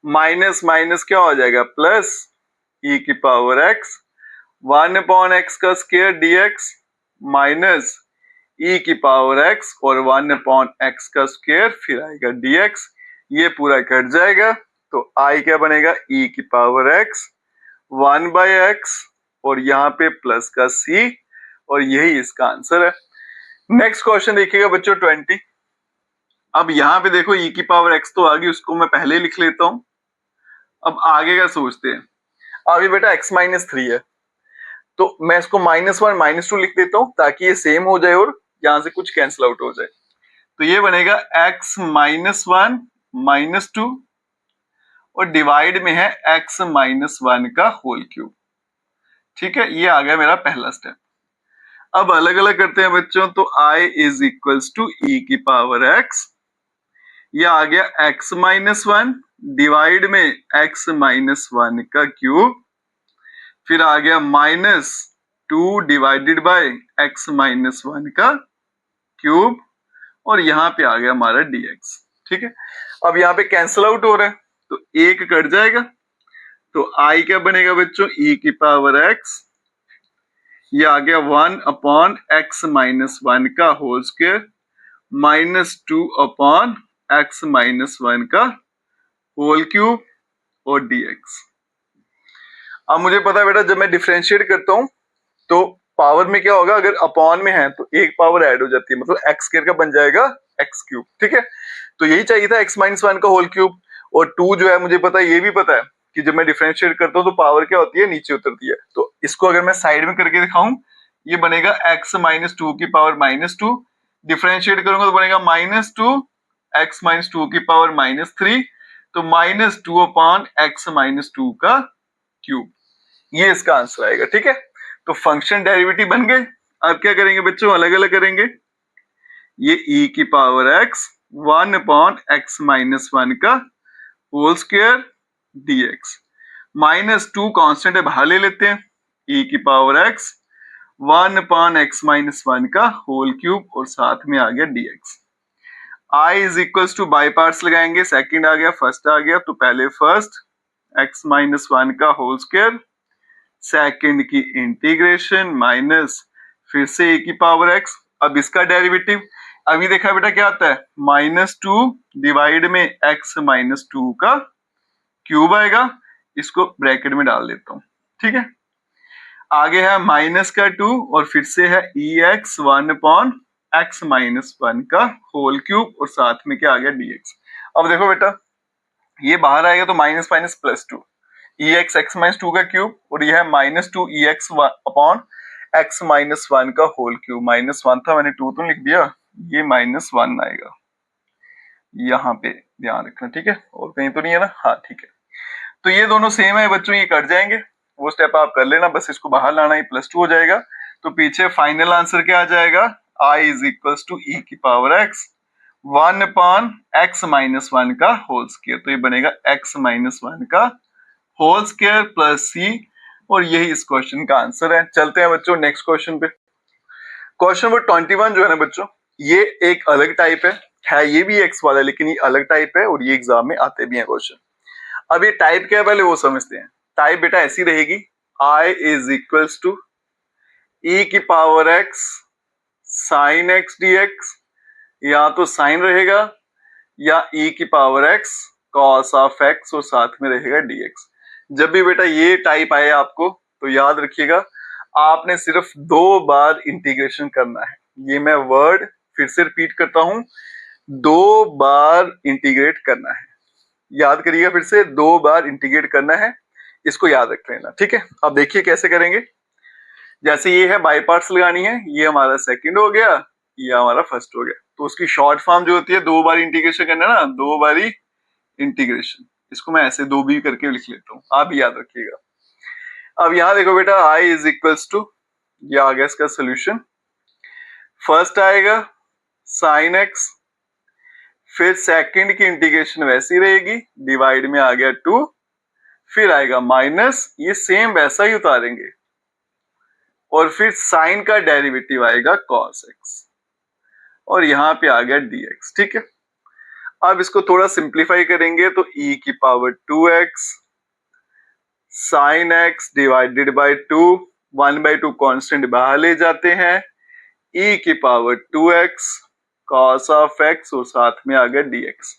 minus minus क्या हो जाएगा प्लस e की पावर x 1/x का स्क्वायर dx, माइनस e की पावर x और 1/x का स्क्वायर, फिर आएगा dx। ये पूरा कट जाएगा, तो i क्या बनेगा e की पावर x 1/x और यहाँ पे प्लस का c, और यही इसका आंसर है। नेक्स्ट क्वेश्चन देखिएगा बच्चों 20। अब यहाँ पे देखो e की पावर x तो आ गई, उसको मैं पहले लिख लेता हूं। अब आगे का सोचते हैं। अभी बेटा x-3 है, तो मैं इसको -1 -2 लिख देता हूं ताकि ये सेम हो जाए और यहां से कुछ कैंसिल आउट हो जाए। तो ये बनेगा x-1 -2 और डिवाइड में है x-1 का होल क्यूब, ठीक है। ये आ गया मेरा पहला स्टेप। अब अलग अलग करते हैं बच्चों, तो i is equals to e की पावर x, ये आ गया x-1 डिवाइड में x-1 का क्यूब, फिर आ गया -2 डिवाइडेड बाय x-1 का क्यूब, और यहाँ पे आ गया हमारा dx, ठीक है। अब यहाँ पे कैंसिल आउट हो रहा है, तो एक कट जाएगा, तो i क्या बनेगा बच्चों e की पावर x, ये आ गया 1/x-1 का होल स्क्वायर -2/x-1 का होल क्यूब और dx। अब मुझे पता है बेटा जब मैं डिफरेंशिएट करता हूं तो पावर में क्या होगा, अगर अपॉन में है तो एक पावर ऐड हो जाती है, मतलब x स्क्वायर का बन जाएगा x क्यूब, ठीक है। तो यही चाहिए था x-1 का होल क्यूब, और 2 जो है मुझे पता है, ये भी पता है कि जब मैं डिफरेंशिएट करता हूं तो पावर क्या होती है नीचे उतरती है। तो इसको अगर मैं साइड में करके दिखाऊं, ये बनेगा x-2 की पावर -2, डिफरेंशिएट करूंगा तो बनेगा -2 x-2 की पावर -3, तो -2/x-2 का क्यूब, ये इसका आंसर आएगा, ठीक है। तो फंक्शन डेरिवेटिव बन गए। अब क्या करेंगे बच्चों, अलग अलग करेंगे। ये e की पावर x 1/x-1 का होल स्क्वायर dx, -2 कांस्टेंट है बाहर ले लेते हैं, e की पावर x 1/x-1 का होल क्यूब और साथ में आ गया dx। i is equals to by parts लगाएंगे, सेकंड आ गया फर्स्ट आ गया, तो पहले फर्स्ट x-1 का होल स्क्वायर, सेकंड की इंटीग्रेशन माइनस फिर से e की पावर x। अब इसका डेरिवेटिव अभी देखा बेटा क्या आता है, -2 डिवाइड में x-2 का क्यूब आएगा, इसको ब्रैकेट में डाल देता हूं, ठीक है। आगे है माइनस का 2 और फिर से है ex 1/x-1 का होल क्यूब और साथ में क्या आ गया dx। अब देखो बेटा ये बाहर आएगा तो minus minus plus 2, ex x-2 का क्यूब, और यह है -2 ex 1/x-1 का होल क्यूब, -1 था मैंने 2 तो लिख दिया, ये -1 आएगा, यहाँ पे ध्यान रखना, ठीक है। और कहीं तो नहीं है ना, हाँ ठीक है। तो ये दोनों सेम है बच्चों, ये कट जाएंगे, वो स्टेप आप कर लेना, बस इसको बाहर लाना, ये +2 हो जाएगा। तो पीछे फाइनल आंसर क्या आ जाएगा, i is equals to e की पावर x 1/x-1 का होल स्क्वायर, तो ये बनेगा x-1 का होल स्क्वायर प्लस c, और यही इस क्वेश्चन का आंसर है। चलते हैं बच्चों नेक्स्ट क्वेश्चन पे। क्वेश्चन नंबर 21 जो है ना बच्चों, ये एक अलग टाइप है ये भी x वाला, लेकिन ये अलग टाइप है और ये एग्जाम में आते भी हैं क्वेश्चन। अब ये टाइप क्या है पहले वो समझते हैं। टाइप बेटा ऐसी रहेगी, i is equals to e की power x sine x dx, या तो साइन रहेगा या e की power x cos of x और साथ में रहेगा dx। जब भी बेटा ये टाइप आए आपको तो याद रखिएगा आपने सिर्फ 2 बार इंटीग्रेशन करना है। ये मैं वर्ड फिर से रिपीट करता हूं, 2 बार इंटीग्रेट करना है। याद करिएगा फिर से, 2 बार इंटीग्रेट करना है, इसको याद रख लेना, ठीक है। अब देखिए कैसे करेंगे। जैसे ये है बाई पार्ट्स लगानी है, ये हमारा सेकंड हो गया, ये हमारा फर्स्ट हो गया, तो उसकी शॉर्ट फॉर्म जो होती है 2 बार इंटीग्रेशन करना है ना, 2 बारी इंटीग्रेशन। इसको मैं ऐसे 2 भी करके लिख लेता हूँ, आप भी याद रखिएगा। अब यहां देखो बेटा i इज इक्वल्स टू, ये आ गया इसका सोल्यूशन। फर्स्ट आएगा साइन x, फिर सेकंड की इंटीग्रेशन वैसी रहेगी, डिवाइड में आ गया 2, फिर आएगा माइनस, ये सेम वैसा ही उतारेंगे, और फिर साइन का डेरिवेटिव आएगा cos x, और यहां पे आ गया dx, ठीक है। अब इसको थोड़ा सिंप्लीफाई करेंगे तो e की power 2x sine x divided by 2, 1/2 constant बाहर ले जाते हैं, e की power 2x cos of x और साथ में आ गया dx।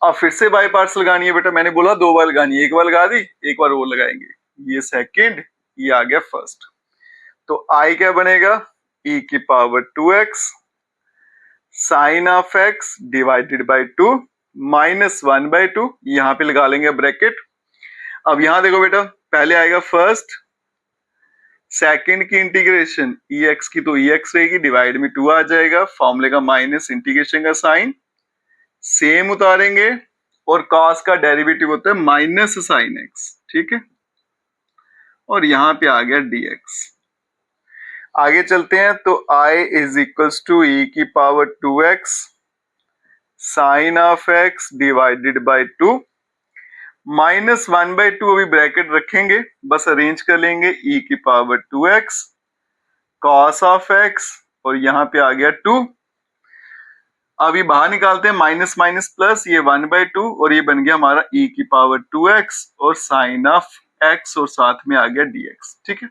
अब फिर से बाई पार्ट्स लगानी है बेटा, मैंने बोला 2 बार लगानी है, एक बार लगा दी, एक बार और लगाएंगे, ये सेकंड, ये आ गया फर्स्ट। तो i क्या बनेगा, e की power 2x sine of x divided by 2 minus 1/2, यहां पे लगा लेंगे ब्रैकेट। अब यहां देखो बेटा, पहले आएगा फर्स्ट, सेकंड की इंटीग्रेशन ex की तो ex रहेगी, डिवाइड में 2 आ जाएगा, फॉर्मूले का माइनस इंटीग्रेशन का साइन सेम उतारेंगे, और cos का डेरिवेटिव होता है माइनस साइन x, ठीक है, और यहां पे आ गया dx। आगे चलते हैं तो i is equals to e की power 2x sine of x divided by 2 minus 1/2, अभी ब्रैकेट रखेंगे, बस अरेंज कर लेंगे, e की power 2x cos of x, और यहाँ पे आ गया 2। अभी बाहर निकालते हैं, माइनस माइनस प्लस, ये 1/2, और ये बन गया हमारा e की पावर 2x और साइन ऑफ x और साथ में आ गया dx, ठीक है।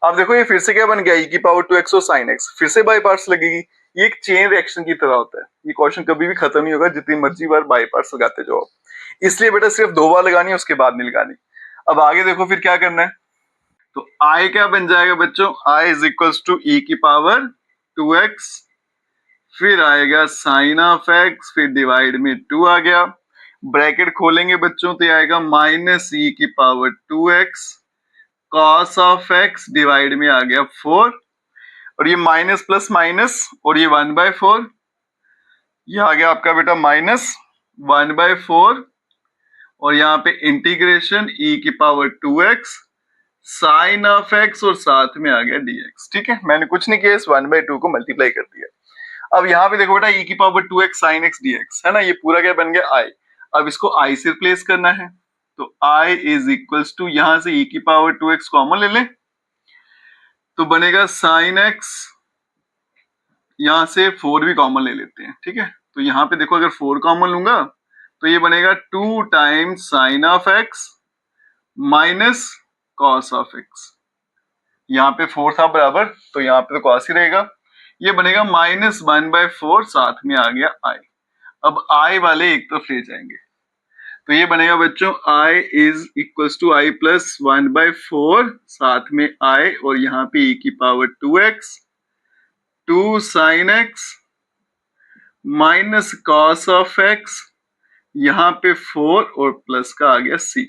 अब देखो ये फिर से क्या बन गया, e की पावर 2x और साइन x, फिर से बाई पार्ट्स लगेगी। ये एक चेन रिएक्शन की तरह होता है, ये क्वेश्चन कभी भी खत्म नहीं होगा जितनी मर्जी बार बाई पार्ट्स लगाते जाओ, इसलिए बेटा सिर्फ 2 बार लगानी है, उसके बाद नहीं लगानी। अब आगे देखो फिर क्या करना है, तो i क्या बन जाएगा बच्चों, i is equals to e की पावर 2x, फिर आएगा साइन ऑफ x, फिर डिवाइड में 2 आ गया, ब्रैकेट खोलेंगे बच्चों तो आएगा माइनस e की power 2x cos of x divide में आ गया 4, और ये माइनस प्लस माइनस, और ये 1/4, ये आ गया आपका बेटा माइनस 1/4, और यहाँ पे इंटीग्रेशन e की power 2x sine of x और साथ में आ गया dx, ठीक है। मैंने कुछ नहीं किया, इस 1/2 को मल्टीप्लाई कर दिया। अब यहाँ पे देखो बेटा e की power 2x sine x dx है ना, ये पूरा क्या बन गया i। अब इसको i से रिप्लेस करना है, तो i इज इक्वल्स टू, यहां से e की पावर 2x कॉमन ले लें तो बनेगा साइन x, यहां से 4 भी कॉमन ले लेते हैं, ठीक है। तो यहाँ पे देखो अगर 4 कॉमन लूंगा तो ये बनेगा 2 times sign of x minus cos of x, यहाँ पे 4 था बराबर, तो यहाँ पे तो cos ही रहेगा, ये बनेगा माइनस 1/4, साथ में आ गया i। अब i वाले एक तरफ ले जाएंगे, तो ये बनेगा बच्चों i is equals to i plus 1/4, साथ में i, और यहाँ पे e की power 2x 2 sine x minus cos of x, यहाँ पे 4 और प्लस का आ गया c।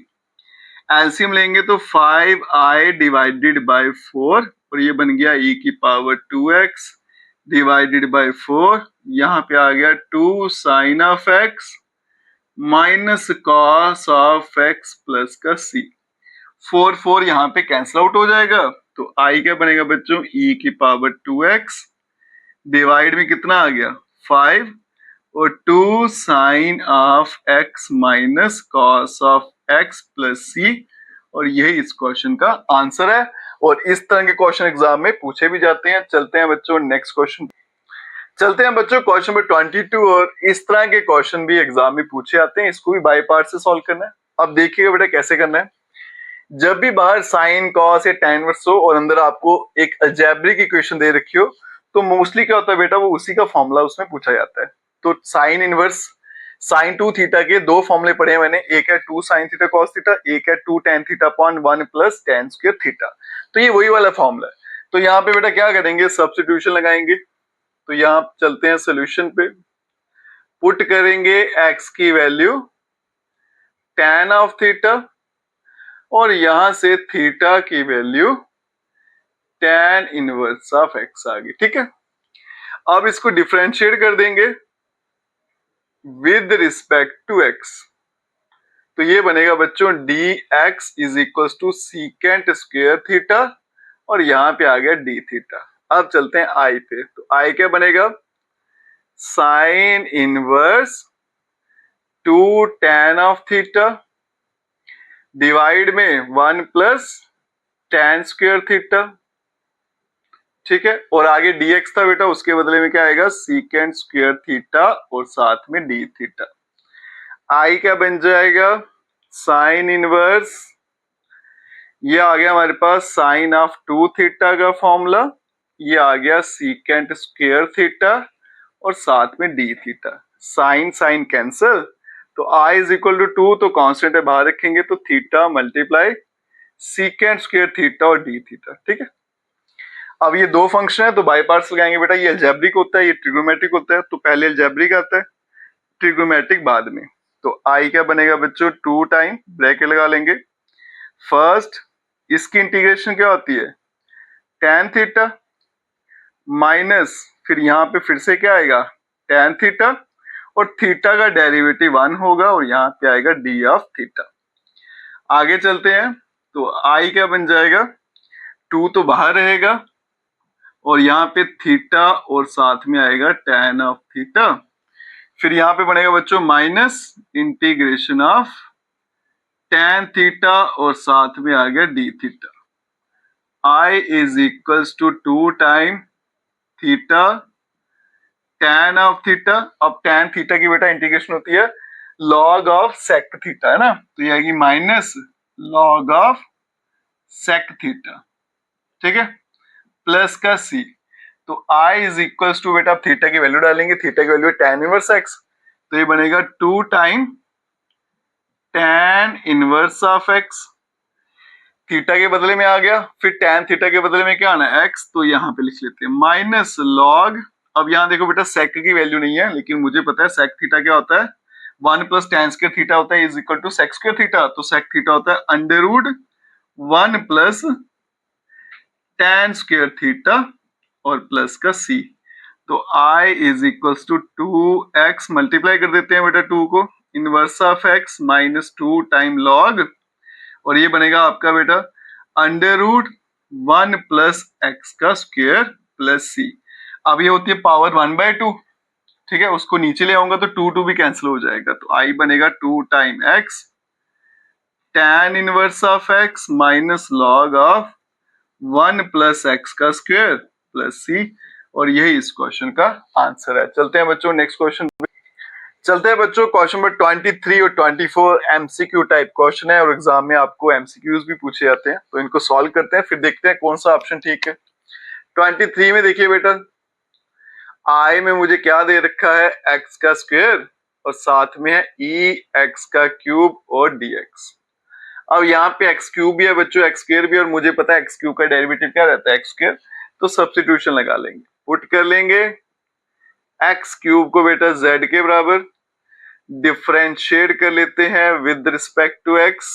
एलसीएम लेंगे तो 5i डिवाइडेड बाय 4, और ये बन गया e की पावर 2x डिवाइडेड बाय 4, यहाँ पे आ गया 2 sine of x minus cos of x plus का c। 4 यहाँ पे कैंसिल आउट हो जाएगा, तो i क्या बनेगा बच्चों, e की पावर 2x डिवाइड में कितना आ गया 5, और 2 sine of x minus cos of x plus c, और यही इस क्वेश्चन का आंसर है। और इस तरह के क्वेश्चन एग्जाम में पूछे भी जाते हैं। चलते हैं बच्चों नेक्स्ट क्वेश्चन, चलते हैं बच्चों क्वेश्चन नंबर 22, और इस तरह के क्वेश्चन भी एग्जाम में पूछे आते हैं, इसको भी बाई पार्ट से सॉल्व करना है। अब देखिएगा बेटा कैसे करना है। जब भी बाहर साइन कॉस या tan इनवर्स हो और अंदर आपको एक अलजेब्रिक इक्वेशन दे रखी हो, तो मोस्टली क्या होता है बेटा, वो उसी का फॉर्मूला उसमें पूछा जाता है। तो साइन इनवर्स साइन 2 थीटा के दो फॉर्मूले पढ़े हैं मैंने, एक है 2 साइन थीटा कॉस थीटा, एक है 2 tan theta upon 1 plus tan square theta. तो ये वही वाला फॉर्मूला है। तो यहाँ पे बेटा क्या करेंगे, सब्स्टिट्यूशन लगाएंगे। तो यहाँ चलते हैं सोल्यूशन पे, पुट करेंगे x की वैल्यू tan ऑफ थीटा और यहां से थीटा की value tan inverse of x आ गई। ठीक है, अब इसको डिफरेंशिएट कर देंगे विद रिस्पेक्ट टू x। तो ये बनेगा बच्चों dx is equal to secant square theta और यहां पे आ गया d थीटा। अब चलते हैं i पे। तो i क्या बनेगा, sine inverse 2 tan of theta divide में 1 प्लस tan स्क्वायर थीटा। ठीक है, और आगे dx था बेटा, उसके बदले में क्या आएगा, सीकेंट स्क्वायर थीटा और साथ में d थीटा। i क्या बन जाएगा, साइन इनवर्स, ये आ गया हमारे पास साइन ऑफ 2 थीटा का फॉर्मूला, ये आ गया सीकेंट स्क्वायर थीटा और साथ में d theta. Sine sine cancel, तो i इज इक्वल टू 2, तो कांस्टेंट है बाहर रखेंगे, तो theta multiply secant square theta और d थीटा। ठीक है, अब ये दो फंक्शन है तो बाय पार्ट्स लगाएंगे बेटा। ये अलजेब्रिक होता है, ये ट्रिग्नोमेट्रिक होता है, तो पहले अलजेब्रिक आता है, ट्रिग्नोमेट्रिक बाद में। तो i क्या बनेगा बच्चों, 2 टाइम ब्रैकेट लगा लेंगे, फर्स्ट इसकी इंटीग्रेशन क्या होती है, tan थीटा माइनस, फिर यहाँ पे फिर से क्या आएगा, tan थीटा और थीटा का डेरिवेटिव 1 होगा और यहाँ पे आएगा d ऑफ थीटा। आगे चलते हैं, तो i क्या बन जाएगा, 2 तो बाहर रहेगा और यहाँ पे थीटा और साथ में आएगा tan ऑफ थीटा, फिर यहाँ पे बनेगा बच्चों minus integration of tan theta और साथ में आ गया d theta. i is equals to 2 time theta tan of theta. अब tan थीटा की बेटा इंटीग्रेशन होती है log ऑफ sec थीटा, है ना, तो ये आएगी minus log of sec theta. ठीक है, प्लस का c, तो i इज इक्वल्स टू बेटा, थीटा की वैल्यू डालेंगे, थीटा की वैल्यू है tan इनवर्स x, तो ये बनेगा 2 time tan inverse of x, theta के बदले में आ गया, फिर tan थीटा के बदले में क्या आना है x, तो यहाँ पे लिख लेते हैं माइनस log। अब यहाँ देखो बेटा sec की वैल्यू नहीं है, लेकिन मुझे पता है sec थीटा क्या होता है, 1 प्लस tan स्क्वायर थीटा होता है is equal to sec square theta, तो sec थीटा होता है under root 1 plus tan square theta और प्लस का c। तो i is equal to 2x, multiply कर देते हैं बेटा 2 को, inverse of x minus 2 time log, और ये बनेगा आपका बेटा अंडर रूट 1 प्लस x का स्क्वायर प्लस c। अब ये होती है पावर 1/2, ठीक है, उसको नीचे ले आऊंगा तो 2 भी कैंसिल हो जाएगा, तो i बनेगा 2 time x tan inverse of x minus log of 1 plus x का स्क्वायर प्लस c, और यही इस क्वेश्चन का आंसर है। चलते हैं बच्चों नेक्स्ट क्वेश्चन पे। चलते हैं बच्चों क्वेश्चन नंबर 23 और 24 एमसीक्यू टाइप क्वेश्चन है और एग्जाम में आपको एमसीक्यूज भी पूछे जाते हैं, तो इनको सॉल्व करते हैं, फिर देखते हैं कौन सा ऑप्शन ठीक है। 23 में देखिए बेटा, आई में मुझे क्या दे रखा है, एक्स का स्क्वायर और साथ में है ई एक्स का क्यूब और dx। अब यहाँ पे एक्स क्यूब भी है बच्चों, एक्स स्क्वायर भी, और मुझे पता है एक्स क्यूब का डेरिवेटिव क्या रहता है, एक्स स्क्वायर, तो सब्स्टिट्यूशन लगा लेंगे, पुट कर लेंगे एक्स क्यूब को बेटा z के बराबर, डिफरेंशिएट कर लेते हैं with respect to x,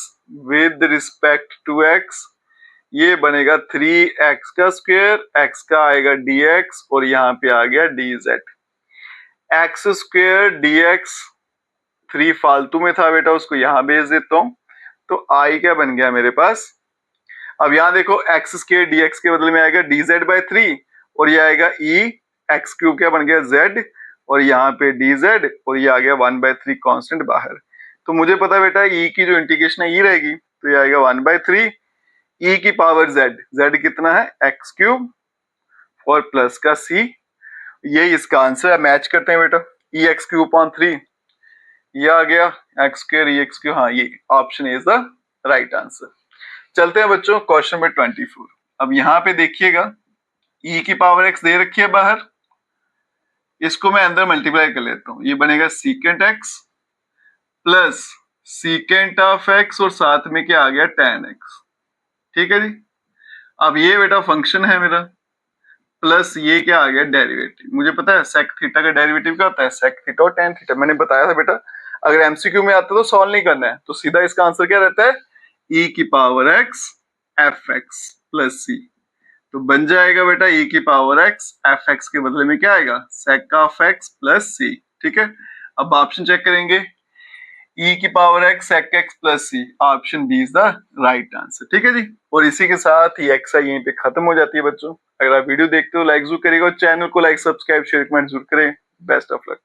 with respect to x, ये बनेगा 3x का स्क्वायर, x का आएगा dx और यहाँ पे आ गया dz। एक्स स्क्वायर dx 3 फालतू में था बेटा, उसको यहाँ भेज देता हूँ, तो i क्या बन गया मेरे पास। अब यहाँ देखो एक्स स्क्वायर dx के बदले में आएगा dz/3 और ये आएगा e x क्यूब क्या बन गया z और यहाँ पे dz और ये आ गया 1/3 कांस्टेंट बाहर। तो मुझे पता बेटा e की जो इंटीग्रेशन है e रहेगी, तो ये आएगा 1/3 e की पावर z कितना है x क्यूब और प्लस का c, ये इसका आंसर है। मैच करते हैं बेटा, e x क्यूब अपॉन 3 ये आ गया x square e x cube, हाँ ये option is the right answer. चलते हैं बच्चों क्वेश्चन नंबर 24। अब यहाँ पे देखिएगा e की पावर x दे रखी है बाहर, इसको मैं अंदर मल्टीप्लाई कर लेता हूँ, ये बनेगा secant x plus secant of x और साथ में क्या आ गया tan x। ठीक है जी। अब ये बेटा फंक्शन है मेरा, प्लस ये क्या आ गया डेरिवेटिव। मुझे पता है सेक थीटा का डेरिवेटिव क्या होता है, सेक थीटा और tan थीटा। मैंने बताया था बेटा, अगर एमसीक्यू में आता तो सॉल्व नहीं करना है, तो सीधा इसका आंसर क्या रहता है, e की power x fx plus c। तो बन जाएगा बेटा e की पावर x fx के बदले में क्या आएगा, sec of x plus c। ठीक है। अब ऑप्शन चेक करेंगे, e की power x sec x plus c, option B is the right answer. ठीक है जी। और इसी के साथ ये एक्सरसाइज यहीं पे खत्म हो जाती है बच्चों। अगर आप वीडियो देखते हो लाइक जरूर करिएगा, चैनल को लाइक सब्सक्राइब शेयर कमेंट जरूर करें। Best of luck.